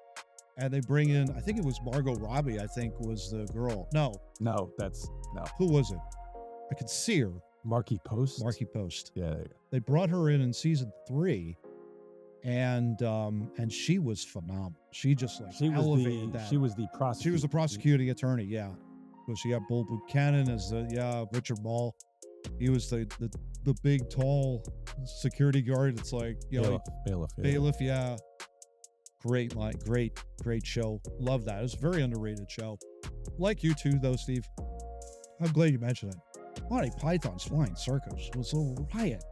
And they bring in, I think it was Margot Robbie, I think was the girl. No, No. who was it? I could see her. Marquis Post. Marky Post. Yeah. There you go. They brought her in season 3 and she was phenomenal. She just elevated that. She was the prosecutor. She was the prosecuting attorney, yeah. So she got Bull Buchanan as Richard Mall. He was the big, tall security guard. It's like, bailiff. bailiff, yeah. Great line, great show. Love that. It was a very underrated show. Like you too, though, Steve. I'm glad you mentioned it. Monty Python's Flying Circus was a riot.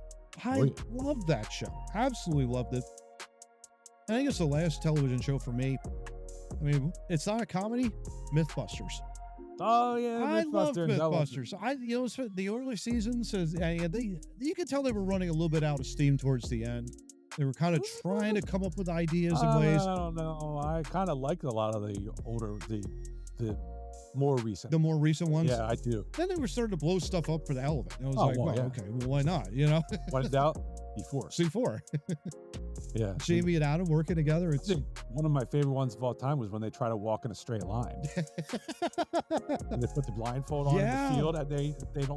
I loved that show. Absolutely loved it. I think it's the last television show for me. I mean, it's not a comedy. Mythbusters. Oh yeah, I love Mythbusters. That was- Mythbusters. The early seasons, you could tell they were running a little bit out of steam towards the end. They were kind of trying to come up with ideas and ways. I don't know. I kind of like a lot of the older, the more recent. The more recent ones. Yeah, I do. Then they were starting to blow stuff up for the hell of it. And I was like, well, well, yeah. okay, well, why not? When in doubt, before. C4. Yeah. Jamie and Adam working together. I It's think one of my favorite ones of all time was when they try to walk in a straight line. And they put the blindfold on in Yeah. the field and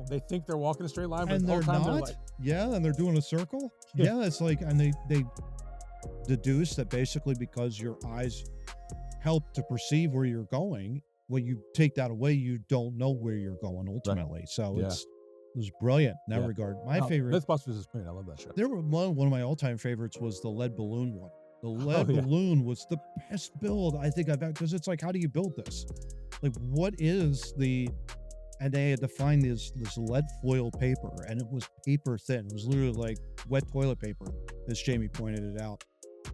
they think they're walking a straight line, but and the whole they're time not. they're like, Yeah, and they're doing a circle. Yeah, it's like, and they deduce that basically because your eyes help to perceive where you're going, when you take that away, you don't know where you're going ultimately. So Yeah. it was brilliant in that Yeah. regard. My No, favorite, Mythbusters is great. I love that show. there were one of my all-time favorites was the lead balloon one. The lead yeah. balloon was the best build I think I've had, because it's like, how do you build this? Like, what is the, and they had to find this lead foil paper, and it was paper thin. It was literally like wet toilet paper, as Jamie pointed it out.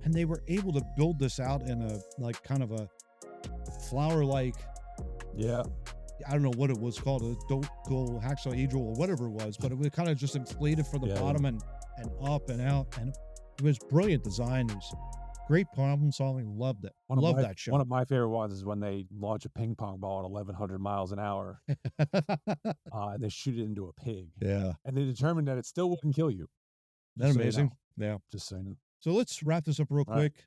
And they were able to build this out in a like kind of a flower-like, Yeah. I don't know what it was called, a dodecahedral or whatever it was, but it was kind of just inflated from the Yeah, bottom and up and out, and it was brilliant design. It was great problem solving. Loved it. Love that show. One of my favorite ones is when they launch a ping pong ball at 1,100 miles an hour, and they shoot it into a pig, Yeah, and they determined that it still wouldn't kill you. that's Just so you amazing. know. Yeah. Just so you know. So let's wrap this up real All right. quick.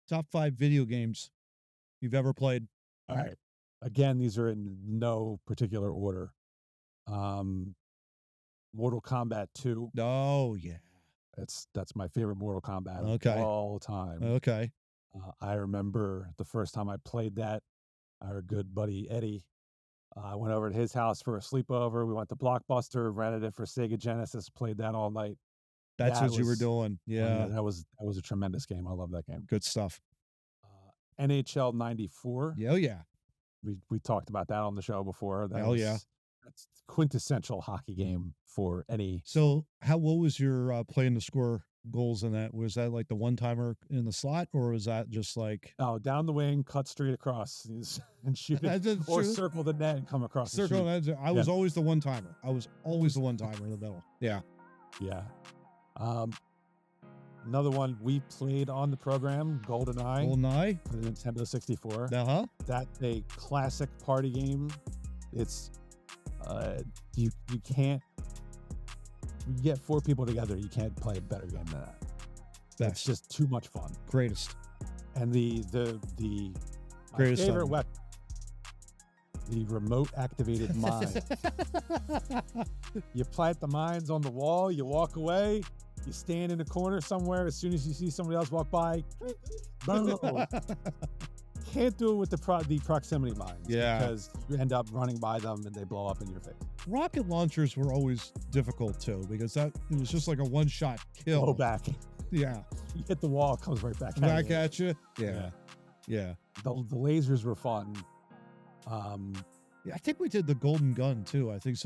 Top 5 video games you've ever played. All right. Again, these are in no particular order. Mortal Kombat 2. Oh yeah. That's my favorite Mortal Kombat Okay. of all time. Okay. I remember the first time I played that, our good buddy Eddie. I went over to his house for a sleepover. We went to Blockbuster, rented it for Sega Genesis, played that all night. That's That what you were was- doing. Yeah. that was a tremendous game. I love that game. Good stuff. NHL 94. Yeah. Oh yeah. We talked about that on the show before. Hell yeah. That's quintessential hockey game for any. So what was your playing to score goals in that? Was that like the one-timer in the slot, or was that just like Oh, down the wing, cut straight across and shoot it, That's or true. circle the net and come across. and circle? shoot. I was always the one-timer. I was always the one-timer in the middle. Yeah. Yeah. Another one we played on the program, GoldenEye, GoldenEye. for the Nintendo 64. Uh-huh. That's a classic party game. It's you can't, you get 4 people together, you can't play a better game than that. That's Best. just too much fun. Greatest. And my Greatest favorite song. weapon, the remote activated mine. You plant the mines on the wall, you walk away, you stand in a corner somewhere. As soon as you see somebody else walk by, boom. Can't do it with the proximity mines. Yeah. Because you end up running by them and they blow up in your face. Rocket launchers were always difficult too, because it was just like a one-shot kill. Blow back. Yeah. You hit the wall, it comes right back at Back you. at you. Yeah. Yeah. The lasers were fun. Yeah, I think we did the golden gun too. I think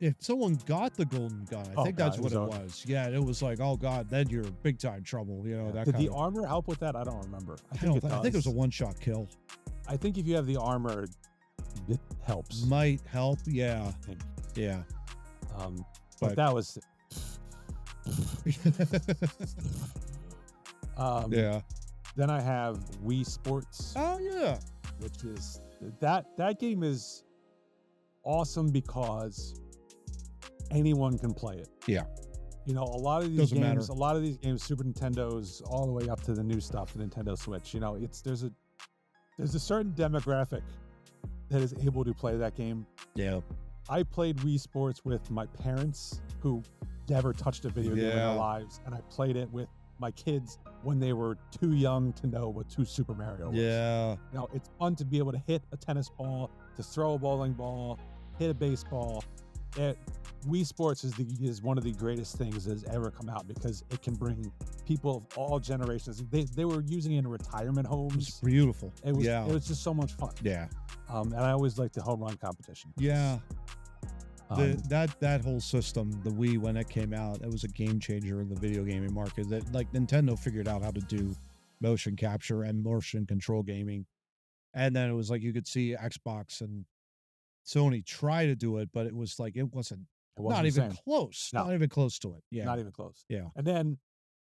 if someone got the golden gun, I Oh, think God, that's it what was it was. Yeah, it was like, oh God, then you're big time trouble. You know, that Did kind the of. armor help with that? I don't remember. I think it was a does. one-shot kill. I think if you have the armor, it helps. Might help. Yeah. I think. Yeah. But But- that was. Yeah. Then I have Wii Sports, Oh yeah. which is that game is awesome because anyone can play it. Yeah. You know, a lot of these Doesn't games, matter. a lot of these games, Super Nintendos, all the way up to the new stuff, the Nintendo Switch. You know, there's a certain demographic that is able to play that game. Yeah. I played Wii Sports with my parents who never touched a video game in Yeah. their lives, and I played it with my kids when they were too young to know what Super Mario was. Yeah. You know, it's fun to be able to hit a tennis ball, to throw a bowling ball, hit a baseball. Wii Sports is one of the greatest things that has ever come out because it can bring people of all generations. They were using it in retirement It's homes. beautiful. It was Yeah. it was just so much fun. Yeah. And I always liked the home run competition. Yeah. Um, That whole system, the Wii, when it came out, it was a game changer in the video gaming market. That like Nintendo figured out how to do motion capture and motion control gaming, and then it was like you could see Xbox and Sony try to do it, but it was like it wasn't it wasn't not the even same. close, No. not even close to it. Yeah, Not even close. Yeah. And then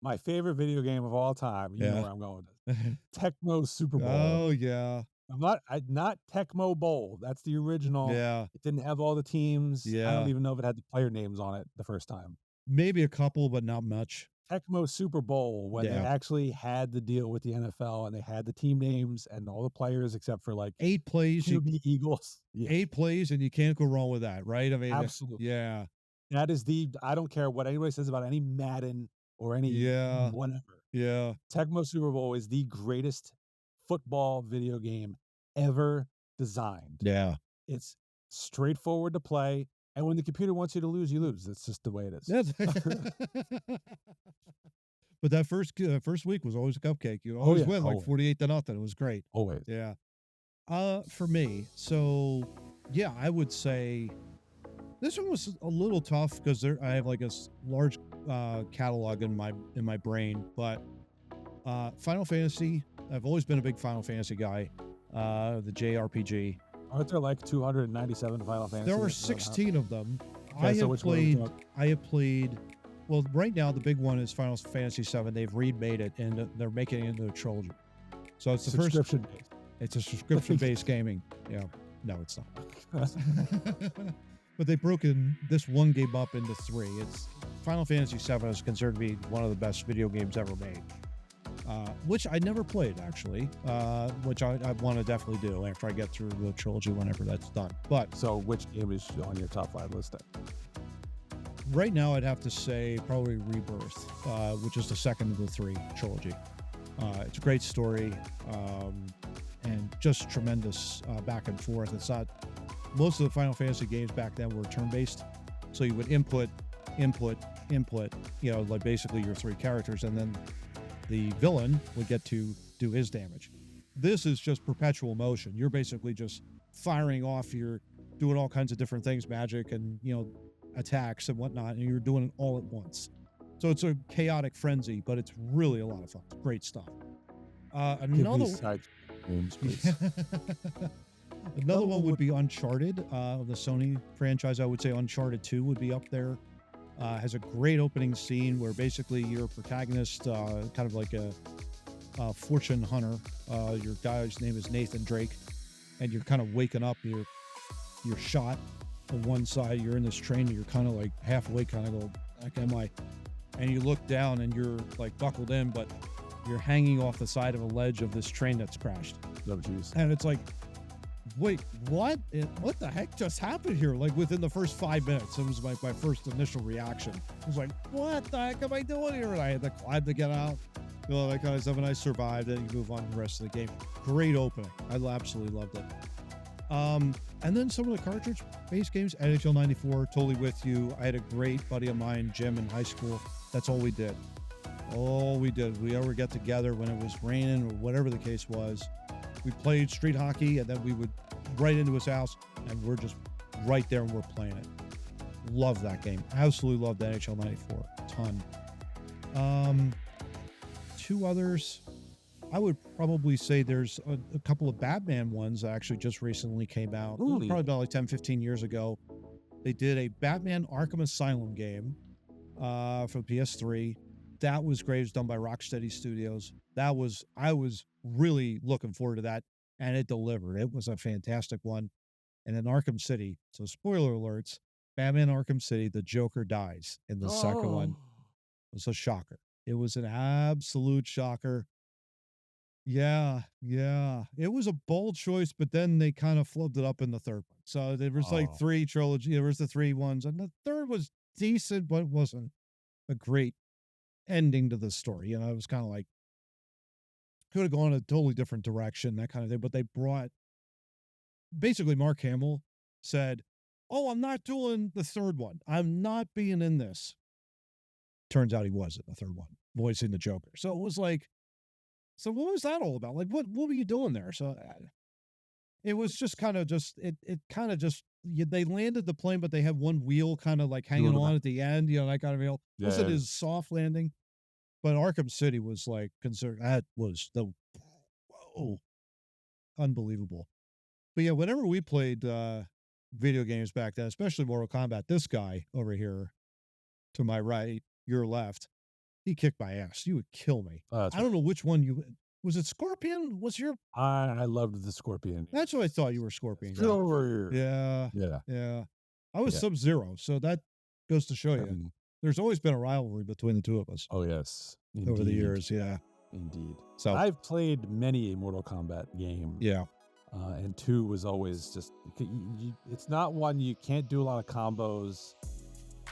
my favorite video game of all time, you know Yeah. where I'm going with this. Tecmo Super Bowl. Oh yeah, Not Tecmo Bowl. That's the original. yeah, It didn't have all the teams. I Yeah. don't even know if it had the player names on it the first time. maybe a couple, but not much. Tecmo Super Bowl, when they Yeah. actually had the deal with the NFL and they had the team names and all the players except for like 8 plays, QB Eagles. Yeah, 8 plays, and you can't go wrong with that, right? I mean, absolutely. yeah, That is I don't care what anybody says about any Madden or any Yeah. whatever. yeah, Tecmo Super Bowl is the greatest football video game ever designed. Yeah. It's straightforward to play, and when the computer wants you to lose, you lose. That's just the way it is. But that first week was always a cupcake. You Oh, always yeah, win like always. 48-0. It was great. Always. Yeah. For me, so yeah, I would say this one was a little tough because I have like a large catalog in my brain. But Final Fantasy, I've always been a big Final Fantasy guy. The JRPG. Aren't there like 297 Final Fantasy? There are 16 of them. Okay, so which one are we talking? I have played. Well, right now the big one is Final Fantasy VII. They've remade it and they're making it into a trilogy. So it's the first. Subscription-based. It's a subscription-based gaming. Yeah. No, it's not. But they've broken this one game up into 3. It's Final Fantasy VII is considered to be one of the best video games ever made. Which I never played, actually, which I want to definitely do after I get through the trilogy whenever that's done. But So which game is on your top 5 list then? right now I'd have to say probably Rebirth, which is the second of the 3 trilogy. It's a great story, and just tremendous back and forth. It's not, most of the Final Fantasy games back then were turn-based, so you would input, you know, like basically your 3 characters, and then the villain would get to do his damage. This is just perpetual motion. You're basically just firing off, you're doing all kinds of different things, magic and, you know, attacks and whatnot, and you're doing it all at once. So it's a chaotic frenzy, but it's really a lot of fun. Great stuff. Another side games, please. Another one would be Uncharted, the Sony franchise. I would say Uncharted 2 would be up there. Has a great opening scene where basically your protagonist, kind of like a fortune hunter. Your guy's name is Nathan Drake, and you're kind of waking up. You're shot on one side. You're in this train, and you're kind of like half awake, kind of go, "Heck am I?" And you look down, and you're like buckled in, but you're hanging off the side of a ledge of this train that's crashed. Oh, jeez. And it's like, wait, what? What the heck just happened here? Like within the first 5 minutes, it was my first initial reaction. I was like, what the heck am I doing here? And I had to climb to get out. You know, that kind of stuff. And I survived, and you move on to the rest of the game. Great opening. I absolutely loved it. And then some of the cartridge-based games, NHL 94, totally with you. I had a great buddy of mine, Jim, in high school. That's all we did. All we did. We ever get together when it was raining or whatever the case was. We played street hockey, and then we would right into his house, and we're just right there and we're playing it. Love that game. Absolutely love the NHL 94. Ton. 2 others. I would probably say there's a couple of Batman ones that actually just recently came out. Really? Probably about like 10, 15 years ago. They did a Batman Arkham Asylum game for PS3. That was great. It was done by Rocksteady Studios. I was really looking forward to that, and it delivered. It was a fantastic one. And then Arkham City. So spoiler alerts, Batman Arkham City, the Joker dies in the second one. It was a shocker. It was an absolute shocker. Yeah. It was a bold choice, but then they kind of flubbed it up in the third one. So there was like 3 trilogy. There was the 3 ones, and the third was decent, but it wasn't a great ending to the story. You know, it was kind of like, could have gone a totally different direction, that kind of thing. But they brought, basically Mark Hamill said, "Oh, I'm not doing the third one. I'm not being in this." Turns out he was in the third one, voicing the Joker. So it was like, so what was that all about? Like, what were you doing there? So it was just kind of just, it kind of just, they landed the plane, but they had one wheel kind of like hanging on at the end, you know, that kind of deal. It wasn't his soft landing. But Arkham City was like considered, that was the, whoa, unbelievable. But yeah, whenever we played video games back then, especially Mortal Kombat, this guy over here to my right, your left, he kicked my ass. You would kill me. I don't know which one was it Scorpion? Was your... I loved the Scorpion. That's what I thought you were, Scorpion. Get over here. Yeah. I was Sub-Zero, so that goes to show you. There's always been a rivalry between the two of us. Oh, yes. Indeed. Over the years, yeah. Indeed. So I've played many a Mortal Kombat game. Yeah. And 2 was always just, it's not one, you can't do a lot of combos.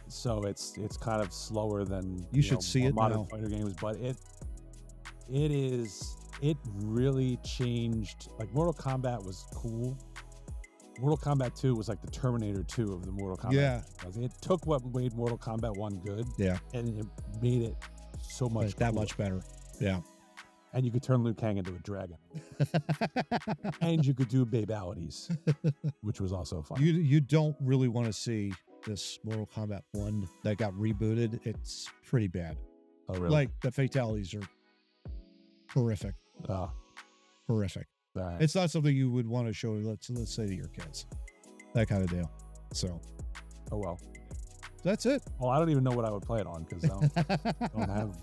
So it's kind of slower than you should see it modern now. fighter games, but it really changed. Like Mortal Kombat was cool, Mortal Kombat 2 was like the Terminator 2 of the Mortal Kombat. Yeah. It took what made Mortal Kombat 1 good. Yeah. And it made it so much that cooler. much better. Yeah. And you could turn Liu Kang into a dragon. And you could do babalities, which was also fun. You don't really want to see this Mortal Kombat 1 that got rebooted. It's pretty bad. Oh, really? Like, the fatalities are horrific. Horrific. Right. It's not something you would want to show, let's say, to your kids. That kind of deal. So. Oh, well. That's it. Well, I don't even know what I would play it on because I don't have...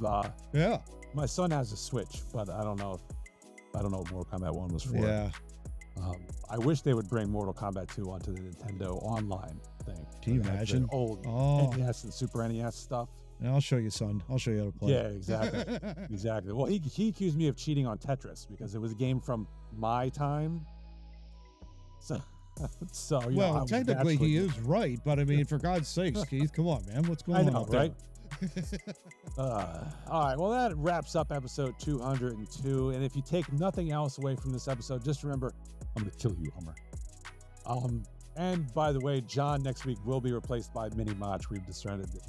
yeah. My son has a Switch, but I don't know what Mortal Kombat 1 was for. Yeah. I wish they would bring Mortal Kombat 2 onto the Nintendo Online thing. Can you imagine? Old NES and Super NES stuff. And I'll show you, son. I'll show you how to play. Yeah, exactly. Exactly. Well, he accused me of cheating on Tetris because it was a game from my time. So well, technically he is right, but I mean, for God's sakes, Keith, come on, man. What's going on? Right? All right. Well, that wraps up episode 202. And if you take nothing else away from this episode, just remember, I'm going to kill you, Hummer. And by the way, John next week will be replaced by Mini Mach. We've decided that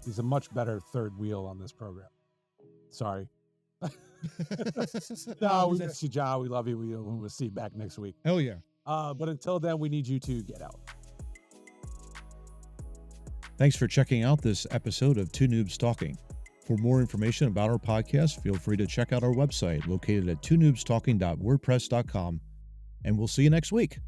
he's a much better third wheel on this program. Sorry. No, we miss you, John. We love you. We'll see you back next week. Hell yeah. But until then, we need you to get out. Thanks for checking out this episode of Two Noobs Talking. For more information about our podcast, feel free to check out our website located at twonoobstalking.wordpress.com, and we'll see you next week.